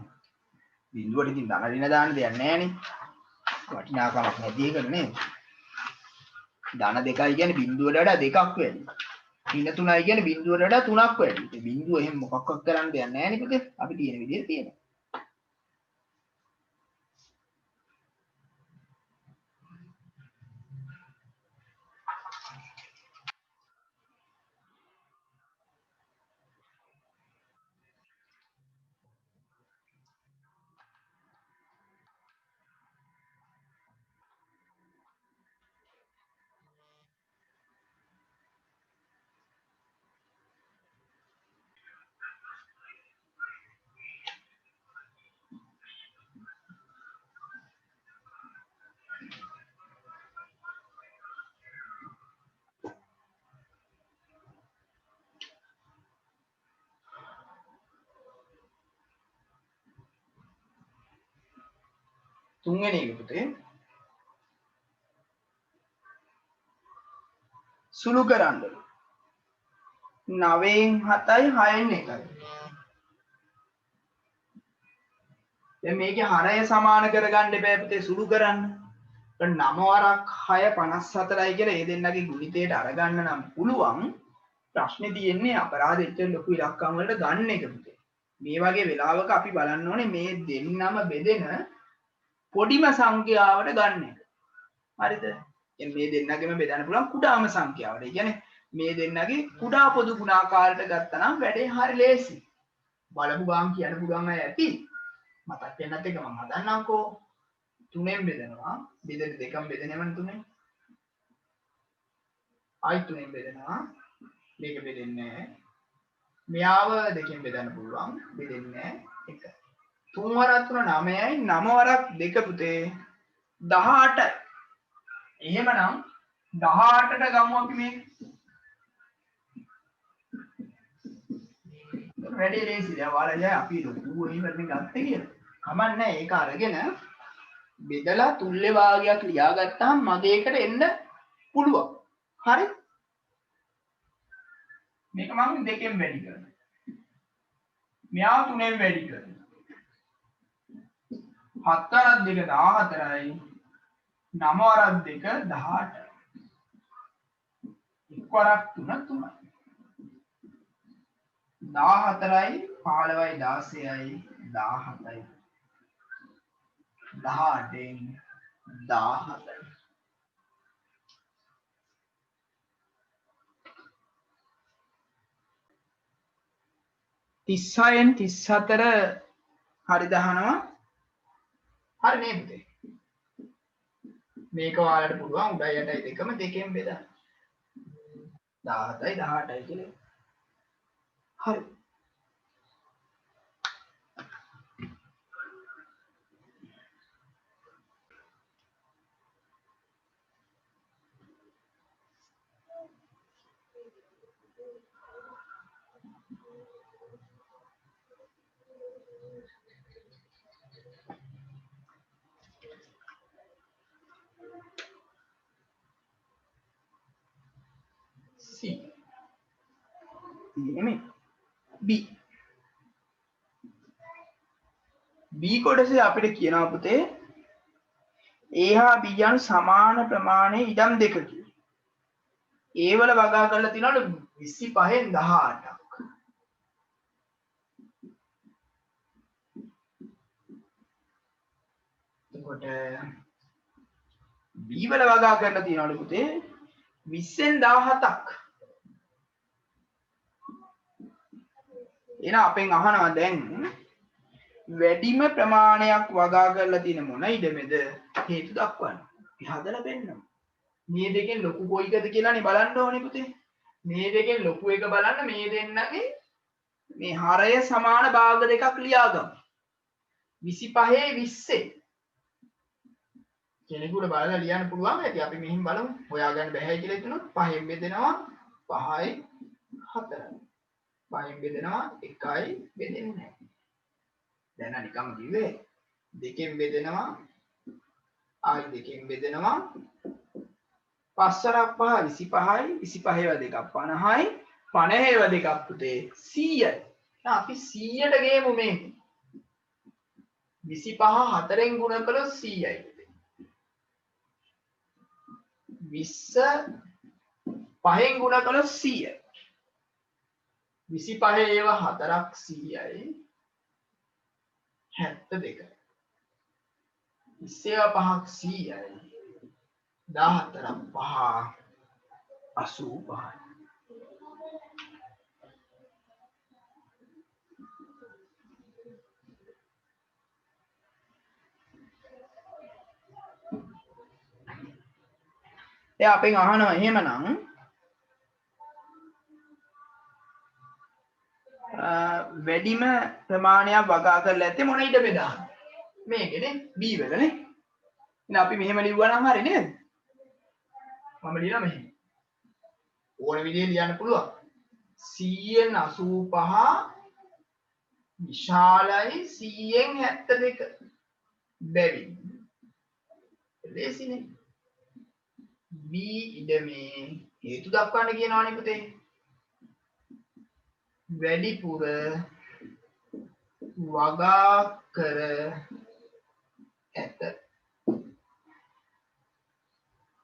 Speaker 1: බිඳුවට ඉතින් ධන ඍණ දාන්න දෙයක් නැහැ නේ. වටිනාකමක් නැති එක නේ. ධන 2යි කියන්නේ බිඳුවට වඩා 2ක් වැඩි. ඍණ 3යි කියන්නේ බිඳුවට වඩා 3ක් වැඩි. ඒ බිඳුව එහෙම මොකක්වත් කරන්න දෙයක් නැහැ නේ පුතේ. අපි තියෙන විදිහට තියෙනවා. තුන්වෙනි එක පුතේ සුළු කරන්න. 9න් 7යි 6න් 1යි. දැන් මේකේ හරය සමාන කරගන්න එපා පුතේ සුළු කරන්න. 9 වරක් 6 54යි කියලා ඒ දෙන්නගේ ගුණිතයට අරගන්න නම් පුළුවන්. ප්‍රශ්නේ තියෙන්නේ අපරාධ එච්චර ලොකු ඉලක්කම් වලට ගන්න එක පුතේ. මේ වගේ වෙලාවක අපි බලන්න ඕනේ මේ දෙන්නම බෙදෙන පොඩිම සංඛ්‍යාවට ගන්න එක. හරිද? මේ දෙන්නගෙම බෙදන්න පුළුවන් කුඩාම සංඛ්‍යාවට. ඒ කියන්නේ මේ දෙන්නගේ කුඩා පොදු ගුණාකාරයට ගත්තා නම් වැඩේ හරි ලේසි. බලමු ගාම් කියන්න පුළුවන් අය ඇති. මතක් වෙනත් එක මම හදන්නම්කෝ. 3ෙන් බෙදනවා. බෙදෙන දෙකම බෙදෙනවනේ 3ෙන්. ආයි 3ෙන් බෙදනවා. මේක බෙදෙන්නේ නැහැ. මෙයාව දෙකෙන් බෙදන්න පුළුවන්. බෙදෙන්නේ නැහැ. 1. 3 වරක් 3 9යි 9 වරක් 2 පුතේ 18යි. එහෙමනම් 18ට ගමු අපි මේක. වැඩි ලේසි. දැන් ඔයාලා අපි ලොකු ඉවරනේ ගත්තේ කියලා. කමන්නේ ඒක අරගෙන බෙදලා තුල්ලේ භාගයක් ලියාගත්තාම මගේ එකට එන්න පුළුවන්. හරි? මේක මම 2කින් වැඩි කරනවා. මෙයා 3ෙන් වැඩි කරනවා. 7 වරක් 2 14යි. 9 වරක් 2 18යි. 1 වරක් 3 3යි. 14යි 15යි 16යි 17යි 18න් 17යි. තිස්සයෙන් 34 හරි දහනවා. හරි නේ පුතේ. මේක ඔයාලට පුළුවන් උඩයි යටයි දෙකම 2කින් බෙදන්න. 17යි 18යි කියලා. හරි. C නෙමෙයි B. B කොටසේ අපිට කියනවා පුතේ A හා B යන සමාන ප්‍රමාණයේ ඉඩම් දෙකකි. A වල වගා කරලා තියෙනවලු 25න් 18ක්. එතකොට B වල වගා කරලා තියෙනවලු පුතේ 20න් 17ක්. එහෙනම් අපෙන් අහනවා දැන් වැඩිම ප්‍රමාණයක් වගා කරලා තියෙන මොන ඉඩමෙද හේතු දක්වන්න. අපි හදලා පෙන්නමු. මේ දෙකෙන් ලොකු කොයිකද කියලානේ බලන්න ඕනේ පුතේ. මේ දෙකෙන් ලොකු එක බලන්න මේ දෙන්නගේ මේ හරය සමාන භාග දෙකක් ලියාගමු. 25 20 කෙනෙකුට බලලා ලියන්න පුළුවන් ඇති. අපි මෙහින් බලමු. හොයාගන්න බැහැ කියලා හිතනොත් 5න් බෙදෙනවා 5යි 4යි. 5න් බෙදෙනවා 1යි බෙදෙන්නේ නැහැ. දැන් නිකම්ම කිව්වේ 2කින් බෙදෙනවා ආයි 2කින් බෙදෙනවා 5 වරක් 5 25යි 25ව දෙකක් 50යි 50ව දෙකක් පුතේ 100යි. දැන් අපි 100ට ගේමු මේ 25 4ෙන් ගුණ කළොත් 100යි. 20 5ෙන් ගුණ කළොත් 100යි. 25 ඒවා 4ක් 100යි 72යි. 20 5ක් 100යි 14ක් 5 85යි. එයා අපෙන් අහනවා එහෙමනම් වැඩිම ප්‍රමාණයක් වගා කරලා ඇත්තේ මොන ඉඩ බෙදාම? මේකනේ B වලනේ. එහෙනම් අපි මෙහෙම ලිව්වා නම් හරි නේද? මම ලියනවා මෙහෙම. ඕන විදිහේ ලියන්න පුළුවන්. 100න් 85 විශාලයි 100න් 72 බැවින්. ලේසිනේ. B ඉඩමේ හේතු දක්වන්න කියනවනේ පුතේ. වැඩිපුර වගා කර ඇත.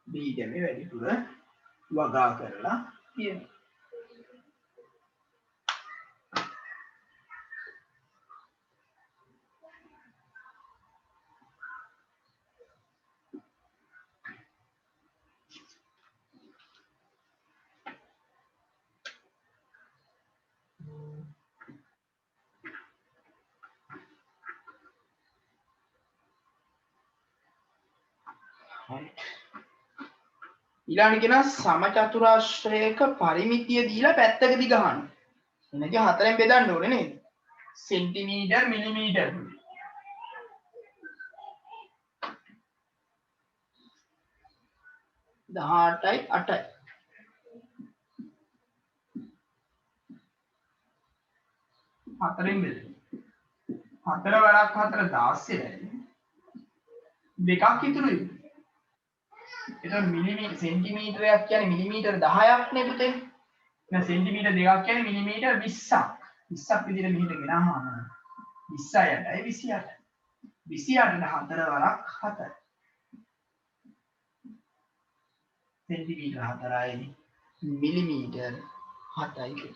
Speaker 1: බීජමේ වැඩිපුර වගා කරලා තියෙනවා. ඊළඟට කියන සමචතුරාශ්‍රයක පරිමිතිය දීලා පැත්තකදී ගහන්න. එනගේ හතරෙන් බෙදන්න ඕනේ නේද? Centimetre millimetre. 18යි 8යි. හතරෙන් බෙදන්න. හතර වරක් හතර 16යි. දෙකක් ඉතුරුයි. එතකොට මිලිමීටර් සෙන්ටිමීටරයක් කියන්නේ මිලිමීටර් 10ක් නේ පුතේ. එහෙනම් සෙන්ටිමීටර් දෙකක් කියන්නේ මිලිමීටර් 20ක්. 20ක් විදිහට මෙහෙට ගෙනහම 28යි 28. 28ට 4 වරක් 7. සෙන්ටිමීටර් 4යි මිලිමීටර් 7යි.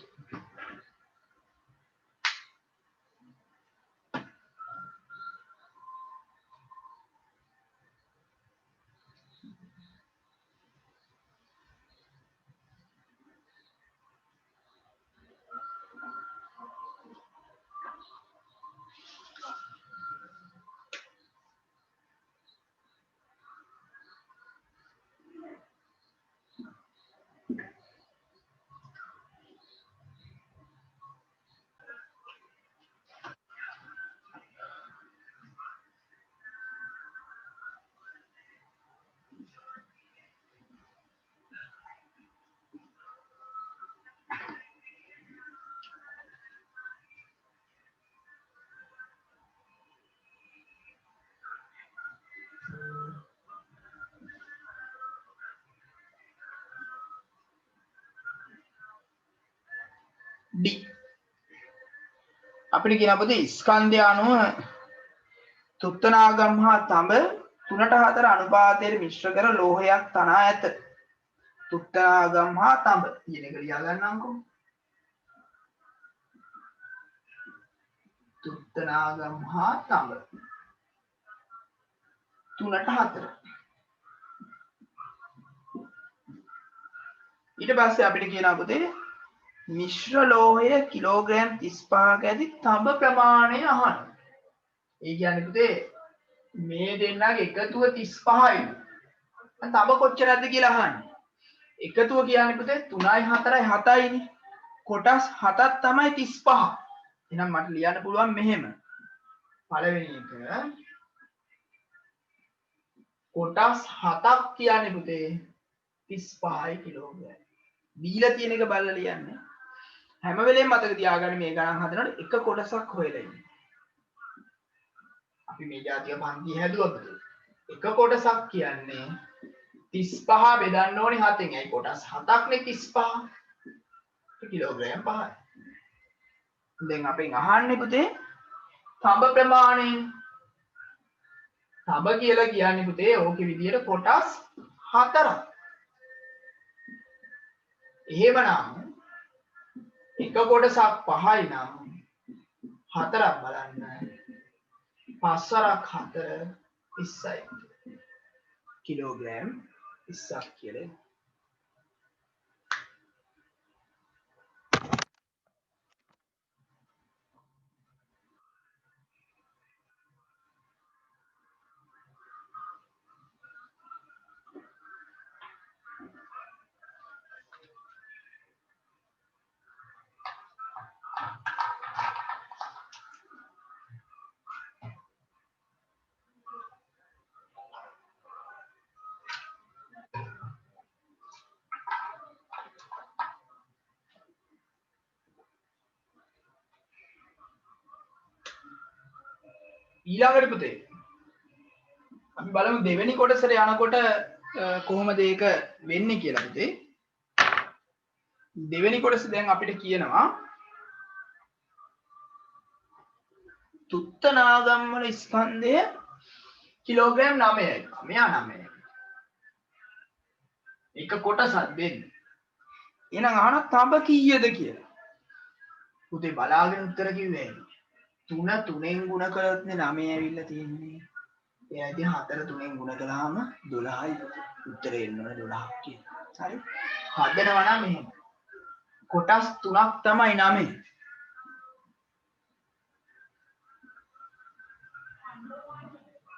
Speaker 1: D අපිට කියන පොතේ ස්කන්ධය අනුව තුත්තනාගම් හා තඹ 3:4 අනුපාතයට මිශ්‍ර කර ලෝහයක් තනා ඇත. තුත්තනාගම් හා තඹ කියන එක ලියා ගන්නම්කෝ. තුත්තනාගම් හා තඹ 3:4. ඊට පස්සේ අපිට කියන පොතේ මිශ්‍ර ලෝහය කිලෝග්‍රෑම් 35ක ඇති තඹ ප්‍රමාණය අහන්න. ඒ කියන්නේ පුතේ මේ දෙන්නගේ එකතුව 35යි. තඹ කොච්චරද කියලා අහන්නේ. එකතුව කියන්නේ පුතේ 3යි 4යි 7යිනේ. කොටස් 7ක් තමයි 35. එහෙනම් මට ලියන්න පුළුවන් මෙහෙම. පළවෙනි එක කොටස් 7ක් කියන්නේ පුතේ 35යි කිලෝග්‍රෑම්. දීලා තියෙන එක බලලා ලියන්න. හැම වෙලේම මතක තියාගන්න මේ ගණන් හදනකොට එක කොටසක් හොයලා ඉන්න. අපි මේ જાතිය පන්ති හැදුවා. එක කොටසක් කියන්නේ 35 බෙදන්න ඕනේ 7න්. ඒ කොටස් 7ක් නේ 35. කිලෝග්‍රෑම් 5යි. දැන් අපෙන් අහන්නේ පුතේ තඹ ප්‍රමාණය. තඹ කියලා කියන්නේ පුතේ ඕකේ විදියට කොටස් 4ක්. එහෙමනම් එක කොටසක් 5යි නම් 4ක් බලන්න. 5 වරක් 4 20යි. කිලෝග්‍රෑම් 20ක් කියලා. ඊළඟට පුතේ අපි බලමු දෙවෙනි කොටසට යනකොට කොහොමද ඒක වෙන්නේ කියලා පුතේ. දෙවෙනි කොටස දැන් අපිට කියනවා තුත්තනාගම් වල ස්කන්ධය කිලෝග්‍රෑම් 9යි. මෙයා 9යි. එක කොටසක් දෙන්න. එහෙනම් අහන තඹ කීයද කියලා. පුතේ බලාගෙන උත්තර කිව්වේ. 3 3ෙන් ගුණ කළොත්නේ 9 ඇවිල්ලා තියෙන්නේ. එයා ඉතින් 4 3ෙන් ගුණ කළාම 12යි. උත්තරේ එන්න ඕනේ 12ක් කියලා. හරි. හදනවා නම් මෙහෙම. කොටස් 3ක් තමයි 9.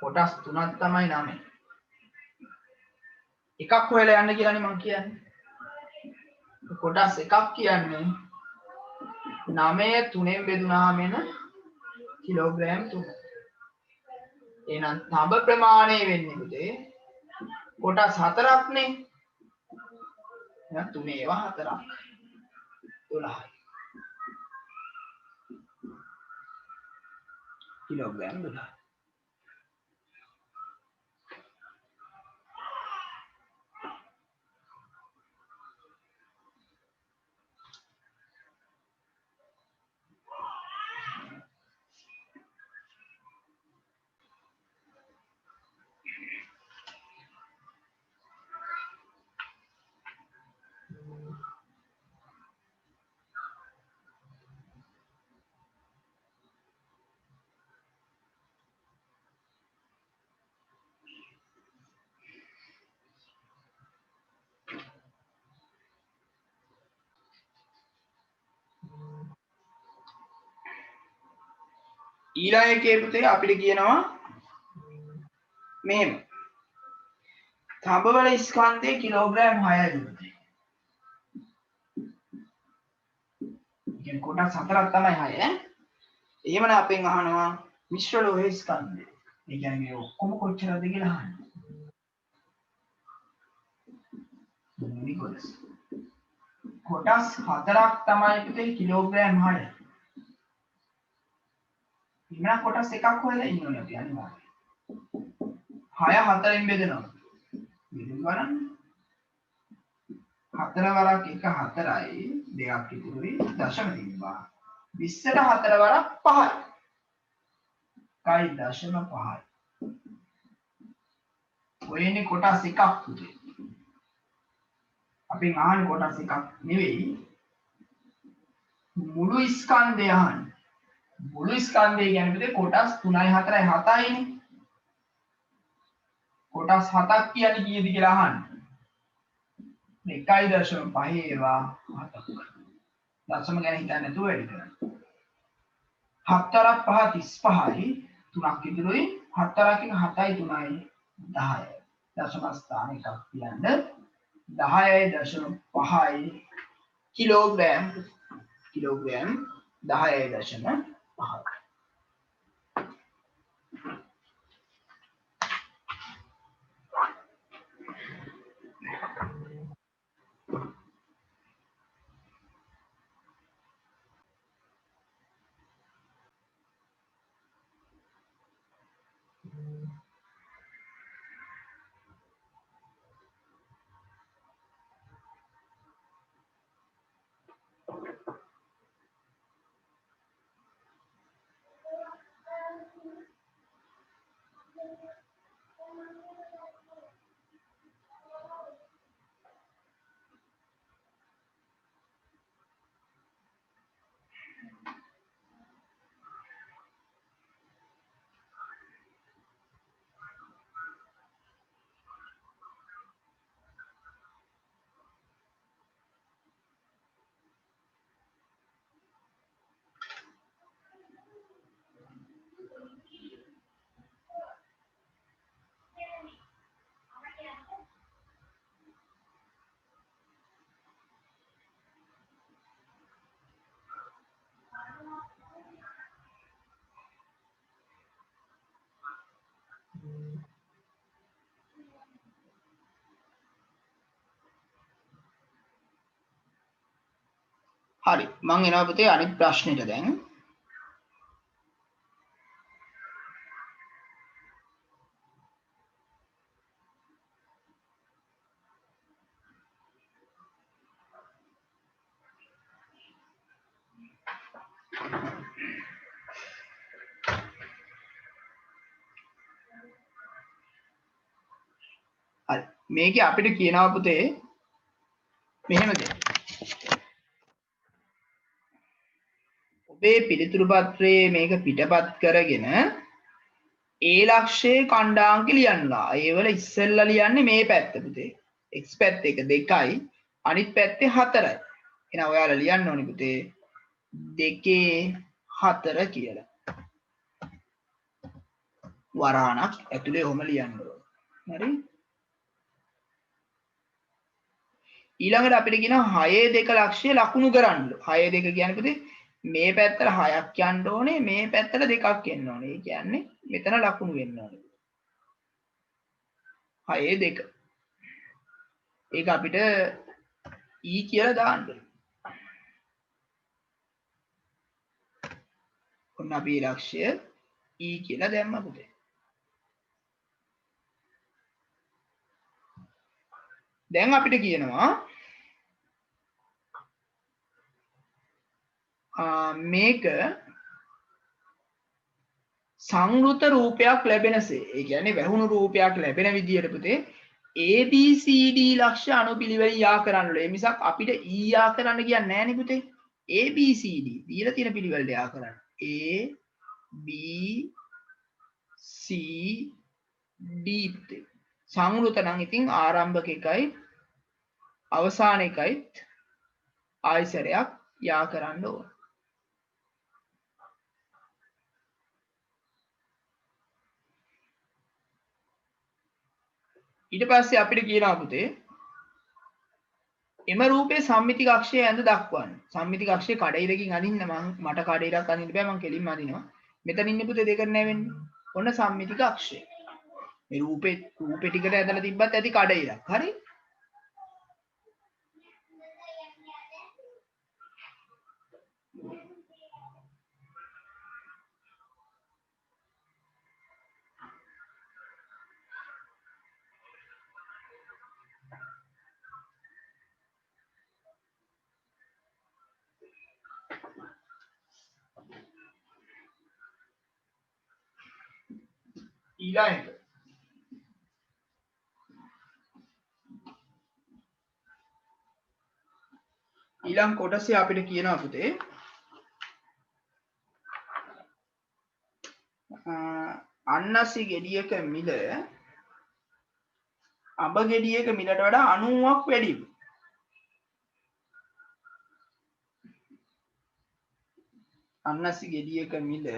Speaker 1: කොටස් 3ක් තමයි 9. එකක් හොයලා යන්න කියලානේ මම කියන්නේ. කොටස් එකක් කියන්නේ 9 3ෙන් බෙදුනහම එන කිලෝග්‍රෑම් 3. එහෙනම් තඹ ප්‍රමාණය වෙන්නේ පුතේ කොටස් 4ක්නේ. එහෙනම් 3 ඒවා 4ක් 12යි. කිලෝග්‍රෑම් 12. ඊළඟ එකේ පුතේ අපිට කියනවා මෙහෙම. තඹ වල ස්කන්ධය කිලෝග්‍රෑම් 6යි පුතේ. කියන්නේ කොටස් 4ක් තමයි 6 ඈ. එහෙමනම් අපෙන් අහනවා මිශ්‍ර ලෝහ ස්කන්ධය. ඒ කියන්නේ මේ ඔක්කොම කොච්චරද කියලා අහනවා. කොටස් 4ක් තමයි පුතේ කිලෝග්‍රෑම් 6. ඉන්න කොටස් එකක් හොයලා ඉන්න ඕනේ අපි අනිවාර්යයෙන්. 6 4ෙන් බෙදනවා. බෙදුවා නම් 4 වරක් 1 4යි දෙකක් ඉතුරුයි දශම තිබ්බා. 20ට 4 වරක් 5යි. කයි දශම 5යි. ඔයනේ කොටස් එකක් පුතේ. අපි අහන්නේ කොටස් එකක් නෙවෙයි. මුළු ස්කන්ධය අහන්නේ. මුළු ස්කන්ධය කියන්නේ පුතේ කොටස් 3යි 4යි 7යිනේ. කොටස් 7ක් කියන්නේ කීයද කියලා අහන්නේ. 1.5 ඒවා 7ක්. දශම ගැන හිතන්නේ නැතුව වැඩි කරන්න. 7 5 35යි 3ක් ඉදිරියි 7 7යි 3යි 10යි. දශම ස්ථාන එකක් කියන්න 10.5යි කිලෝග්‍රෑම් 10.5. හරි මං එනවා පුතේ අනිත් ප්‍රශ්නෙට දැන්. මේකේ අපිට කියනවා පුතේ මෙහෙම දෙයක්. ඔබේ පිළිතුරු පත්‍රයේ මේක පිටපත් කරගෙන ඒ ලක්ෂයේ කණ්ඩාංක ලියන්නලා. ඒවල ඉස්සෙල්ලා ලියන්නේ මේ පැත්ත පුතේ. x පැත්ත එක 2යි අනිත් පැත්තේ 4යි. එහෙනම් ඔයාලා ලියන්න ඕනේ පුතේ 2 4 කියලා. වරහණක් ඇතුලේ ඔහම ලියන්න ඕනේ. හරි? ඊළඟට අපිට කියනවා 6 2 ලක්ෂය ලකුණු කරන්න. 6 2 කියන්නේ පුතේ මේ පැත්තට 6ක් යන්න ඕනේ මේ පැත්තට 2ක් එන්න ඕනේ. ඒ කියන්නේ මෙතන ලකුණු වෙන්න ඕනේ. 6 2. ඒක අපිට e කියලා දාන්න. ඔන්න අපි ලක්ෂ්‍ය e කියලා දැම්මා පුතේ. දැන් අපිට කියනවා මේක සංවෘත රූපයක් ලැබෙනසේ. ඒ කියන්නේ වැහුණු රූපයක් ලැබෙන විදියට පුතේ ABCD ලක්ෂ්‍ය අනුපිළිවෙලින් යා කරන්නලු. ඒ මිසක් අපිට E යා කරන්න කියන්නේ නැහැ නේ පුතේ. ABCD දීලා තියෙන පිළිවෙලට යා කරන්න. A B C D පුතේ. සංවෘත නම් ඉතින් ආරම්භක එකයි අවසාන එකයි ආයසරයක් යා කරන්න ඕන. ඊට පස්සේ අපිට කියනවා පුතේ එම රූපේ සම්මිතික අක්ෂය ඇඳ දක්වන්න. සම්මිතික අක්ෂය කඩයිරකින් අදින්න මට කඩයිරක් අදින්න බෑ මම කෙලින්ම අදිනවා. මෙතන ඉන්නේ පුතේ දෙක නෑ වෙන්නේ. ඔන්න සම්මිතික අක්ෂය. මේ රූපේ ටිකට ඇදලා තිබ්බත් ඇති කඩයිරක්. හරි? ඊළඟට ඊළඟ කොටසේ අපිට කියනවා පුතේ අන්නසි ගෙඩියක මිල අඹ ගෙඩියක මිලට වඩා 90ක් වැඩි. අන්නසි ගෙඩියක මිල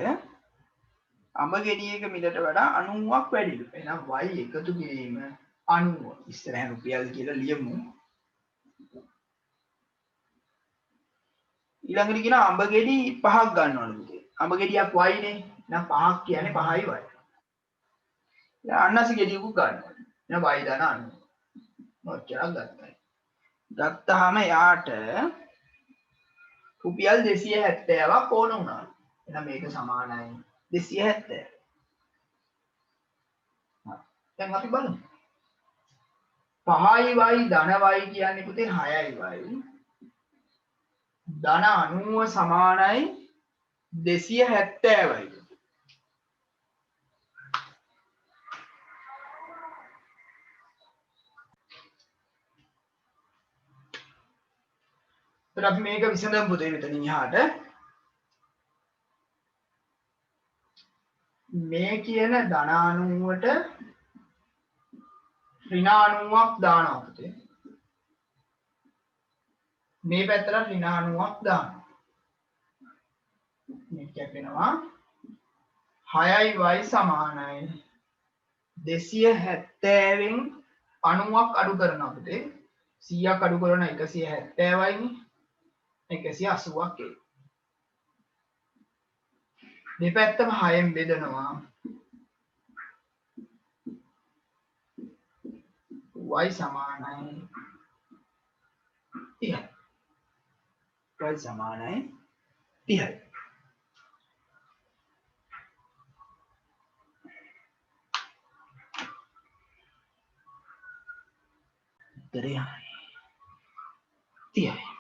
Speaker 1: අඹ ගෙඩියක මිලට වඩා 90ක් වැඩිලු. එහෙනම් y එකතු කිරීම 90. ඉස්සරහ රුපියල් කියලා ලියමු. ඊළඟට කියන අඹ ගෙඩි 5ක් ගන්නවලු පුතේ. අඹ ගෙඩියක් y නේ. එහෙනම් 5ක් කියන්නේ 5යි y. දැන් අන්නසි ගෙඩියකුත් ගන්නවා. එහෙනම් y දාන 90. ඔච්චරක් ගත්තා. ගත්තාම යාට රුපියල් 270ක් ඕන වුණා. එහෙනම් මේක සමානයි 270. දැන් අපි බලමු. 5යි y ධන y කියන්නේ පුතේ 6යි y. ධන 90 සමානයි 270යි. එතකොට අපි මේක විසඳමු පුතේ මෙතනින් එහාට. මේ කියන ධන 90ට ඍණ 90ක් දානවා පුතේ. මේ පැත්තට ඍණ 90ක් දානවා. මේ කැපෙනවා 6යි y සමානයි 270න් 90ක් අඩු කරනවා පුතේ. 100ක් අඩු කරන 170යි නේ. 180ක් එයි. දෙපැත්තම 6න් බෙදනවා. y සමානයි 30යි. y සමානයි 30යි. උත්තරය 30යි.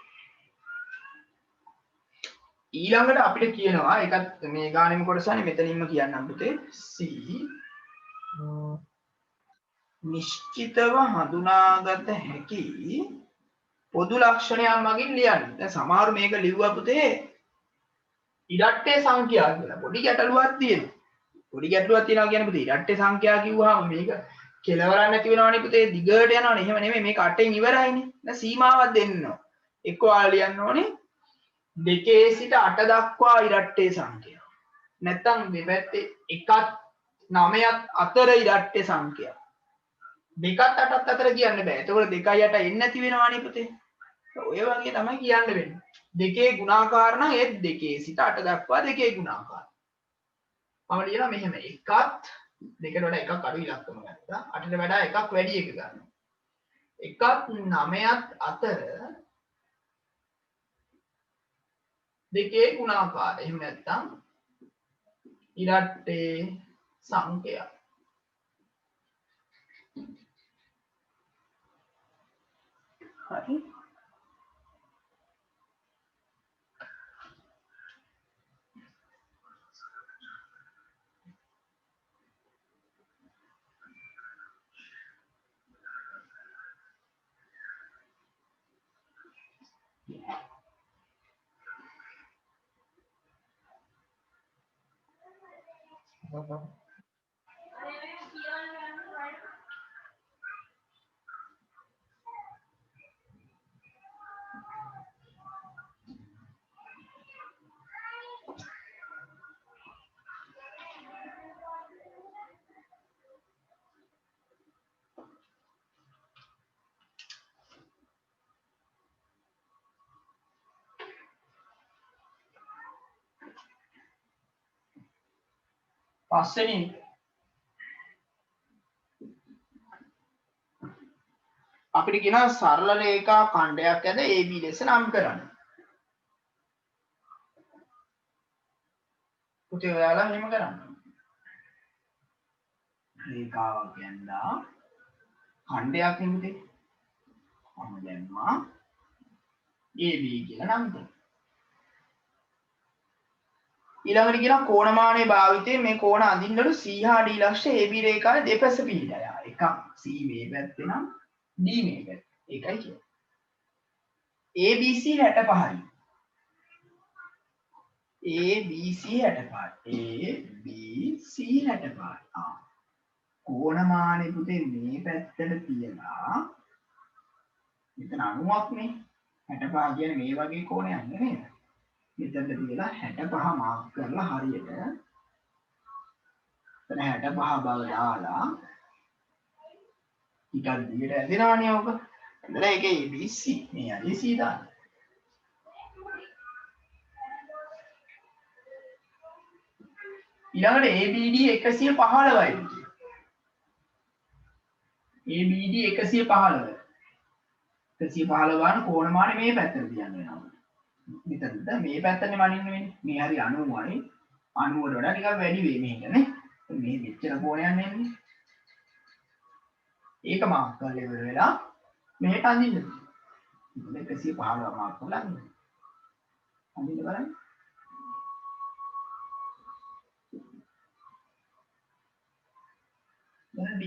Speaker 1: ඊළඟට අපිට කියනවා ඒකත් මේ ගානෙම කොටසනේ මෙතනින්ම කියන්නම් පුතේ c නිශ්චිතව හඳුනාගත හැකි පොදු ලක්ෂණයන් මගින් ලියන්න. දැන් සමහර මේක ලිව්වා පුතේ ඉරට්ටේ සංඛ්‍යා කියලා. පොඩි ගැටලුවක් තියෙනවා. පොඩි ගැටලුවක් තියෙනවා කියන්නේ පුතේ ඉරට්ටේ සංඛ්‍යා කිව්වහම මේක කෙලවරක් නැති වෙනවනේ පුතේ දිගට යනවනේ. එහෙම නෙමෙයි මේක 8න් ඉවරයිනේ. දැන් සීමාවක් දෙන්න ඕන. එක්ක ඔයාලා ලියන්න ඕනේ 2 සිට 8 දක්වා ඉරට්ටේ සංඛ්‍යා. නැත්තම් දෙපැත්තේ 1ත් 9ත් අතර ඉරට්ටේ සංඛ්‍යා. 2ත් 8ත් අතර කියන්න බෑ. එතකොට 2යි 8යි එන්නේ නැති වෙනවනේ පුතේ. ඔය වගේ තමයි කියන්න වෙන්නේ. 2 ගුණාකාර නම් ඒ 2 සිට 8 දක්වා 2 ගුණාකාර. මම ලියනවා මෙහෙම 1ත් 2කට වඩා එකක් අඩු ඉලක්කම ගත්තා. 8ට වඩා එකක් වැඩි එක ගන්නවා. 1ත් 9ත් අතර 2 ගුණාකාර. එහෙම නැත්නම් ඉරට්ටේ සංඛ්‍යා. හරි. පස්වෙනි අපිට කියනවා සරල රේඛා ඛණ්ඩයක් ඇද AB ලෙස නම් කරන්න. පුතේ ඔයාලා මෙහෙම කරන්න. රේඛාවක් ගන්නවා ඛණ්ඩයක් නෙමෙයි. මම දැම්මා AB කියලා නම් කරා. ඊළඟට කියනවා කෝණමානයේ භාවිතයෙන් මේ කෝණ අඳින්නලු C හා D ලක්ෂ AB රේඛාවේ දෙපැස පිහිටය. එකක් C මේ පැත්තේ නම් D මේ පැත්තේ. ඒකයි කියන්නේ. ABC 65යි. ABC 65යි. ABC 65යි. කෝණමානයේ පුතේ මේ පැත්තට තියලා මෙතන 90ක් නේ. 65 කියන්නේ මේ වගේ කෝණයක් නෙමෙයි. මෙතනට තියලා 65 මාක් කරලා හරියට එතන 65 බව දාලා ටිකක් දිගට ඇදෙනවනේ ඔක. එතන ඒකේ ABC මේ ABC දාන්න. ඊළඟට ABD 115යි. ABD 115. 115 වань කෝණමානෙ මේ පැත්තට තියන්න වෙනවා. මෙතනද මේ පැත්තනේ මනින්න වෙන්නේ. මේ හරි 90යි. 90 වලට වඩා ටිකක් වැඩි වෙයි මේක නේ. මේ මෙච්චර කෝණයක් නෙන්නේ. ඒක මාක් කරලා ඉවර වෙලා මෙහෙට අඳින්න. 115 මාක් කරලා අඳින්න බලන්න. දැන් D.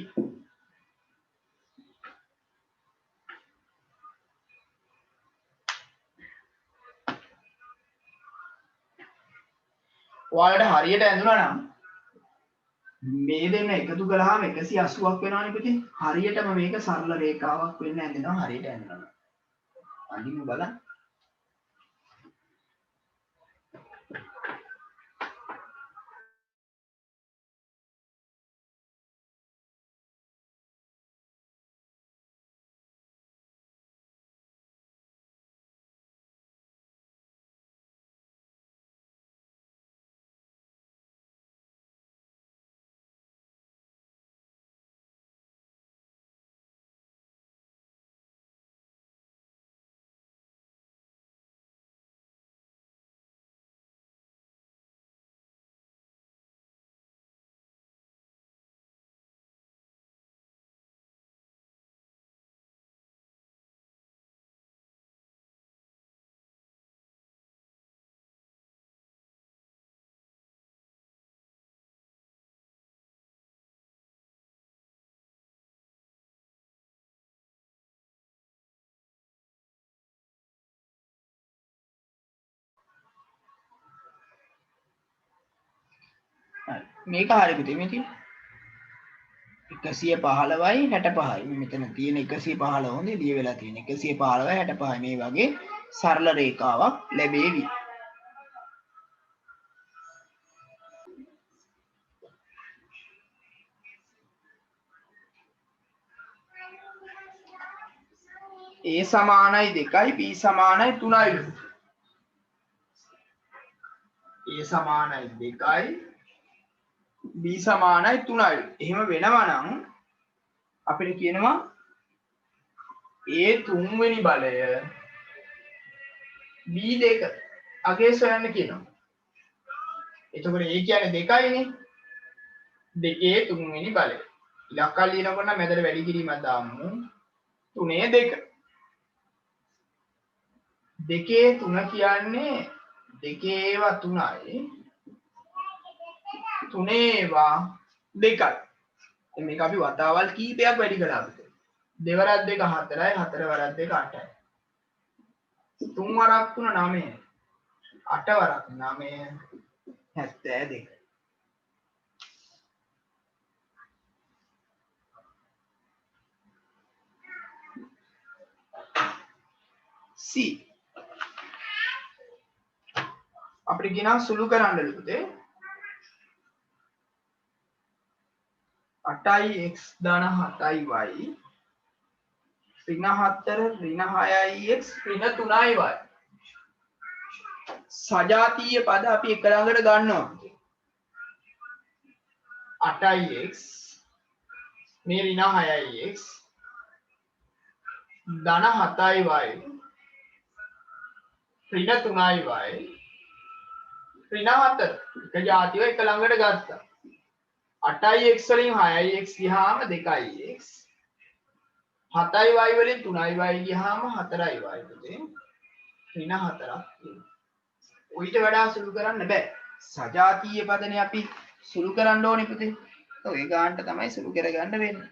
Speaker 1: ඔයාලට හරියට ඇඳුනා නම් මේ දෙන්න එකතු කළාම 180ක් වෙනවනේ පුතේ. හරියටම මේක සරල රේඛාවක් වෙන්න ඇඳෙනවා හරියට ඇඳුනා. අඳින්න බලන්න. මේක හරි පුතේ මේ තියෙන්නේ 115යි 65යි මෙතන තියෙන 115 හොඳේ ලිය වෙලා තියෙන 115යි 65යි මේ වගේ සරල රේඛාවක් ලැබේවි. A සමානයි 2යි B සමානයි 3යි. A සමානයි 2යි B සමානයි 3යි. එහෙම වෙනවා නම් අපිට කියනවා A තුන්වෙනි බලය B දෙක අගේ සොයන්න කියනවා. එතකොට A කියන්නේ 2යිනේ. 2 තුන්වෙනි බලය. ඉලක්කය ලියනකොට නම් මැදට වැඩි කිරීමක් දාමු. 3 2. 2 3 කියන්නේ 2 ඒවා 3යි. 3 ඒවා 2යි. මේක අපි වතාවල් කීපයක් වැඩි කළා අපිට. දෙවරක් 2 4යි 4 වරක් 2 8යි. 3 වරක් 3 9යි. 8 වරක් 9 72. C අපිට කියනවා සුළු කරන්නලු පුතේ 8x ධන 7y ඍණ 4 ඍණ 6x ඍණ 3y සජාතීය පද අපි එක ළඟට ගන්නවා 8x මේ ඍණ 6x ධන 7y ඍණ 3y ඍණ 4 එක ජාතිය එක ළඟට ගත්තා 8x වලින් 6x ගියාම 2x 7y වලින් 3y ගියාම 4y පුතේ ඍණ 4ක් ඔයිට වඩා සුළු කරන්න බෑ සජාතීය පදනේ අපි සුළු කරන්න ඕනේ පුතේ ඔය ගානට තමයි සුළු කරගන්න වෙන්නේ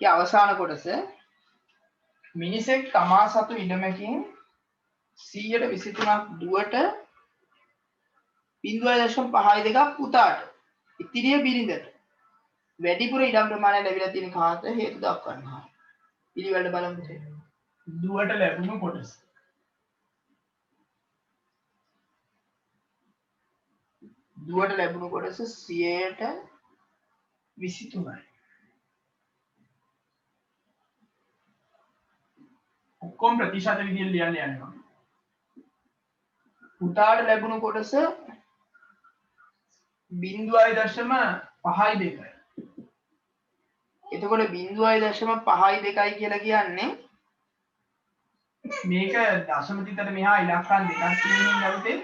Speaker 1: අවසාන කොටස මිනිසෙක් තමා සතු ඉඩමකින් 123ක් දුවට 0.52ක් පුතාට ඉතිරිය බිරිඳට වැඩිපුර ඉඩම් ප්‍රමාණය ලැබිලා තියෙන කාට හේතු දක්වන්න. පිළිවෙලට බලමු. දුවට ලැබුණු කොටස. දුවට ලැබුණු කොටස 123යි. ඔක්කොම ප්‍රතිශත විදියට ලියන්න යනවා. පුතාට ලැබුණු කොටස 0.52. එතකොට 0.52 කියලා කියන්නේ මේක දශම තිතට මෙහා ඉලක්කම් දෙකක් තියෙනින් ගත්තේ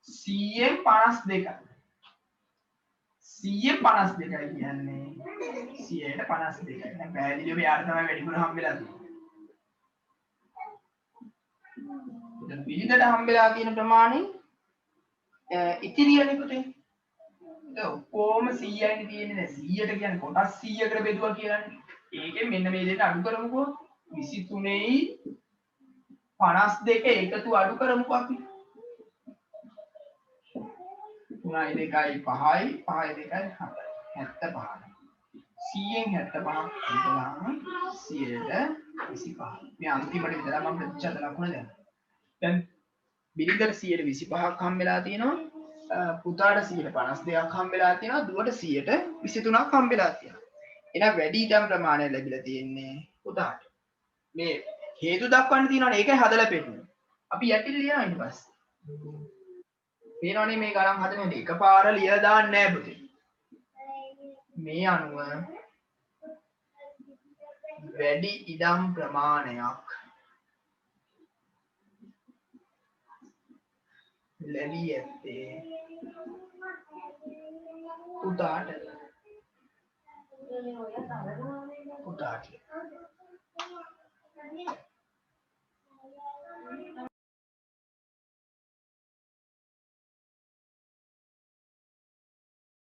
Speaker 1: 152යි. 152යි කියන්නේ 152යි. දැන් පැහැදිලිව යාර තමයි වැඩිපුර හම්බෙලා තියෙන්නේ. දැන් පිළිදට හම්බෙලා තියෙන ප්‍රමාණය ඉතිරියනේ පුතේ. ඔක්කොම 100යි තියෙන්නේ 100ට කියන්නේ කොටස් 100කට බෙදුවා කියලානේ. ඒකෙන් මෙන්න මේ දෙක අඩු කරමුකෝ 23යි 52 එකතු අඩු කරමුකෝ අපි. 3යි 2යි 5යි 5යි 2යි 7යි 75යි. 100න් 75ක් අඩුකලාම 125. මේ අන්තිමට විතර මම ප්‍රතිශත ලකුණ දැම්මා. දැන් බිරිඳට 125ක් හම්බෙලා තියෙනවා. පුතාට 152ක් හම්බෙලා තියෙනවා දුවට 123ක් හම්බෙලා තියෙනවා එහෙනම් වැඩි ඉඩම් ප්‍රමාණය ලැබිලා තියෙන්නේ පුතාට මේ හේතු දක්වන්න තියෙනවනේ ඒකයි හදලා පෙන්නන්නේ අපි යටින් ලියනවා ඊට පස්සේ පේනවනේ මේ ගණන් හදන්නේ එකපාර ලියලා දාන්නේ නැහැ පුතේ මේ අනුව වැඩි ඉඩම් ප්‍රමාණයක් ලැබී ඇත්තේ පුතාට පුතා කියලා.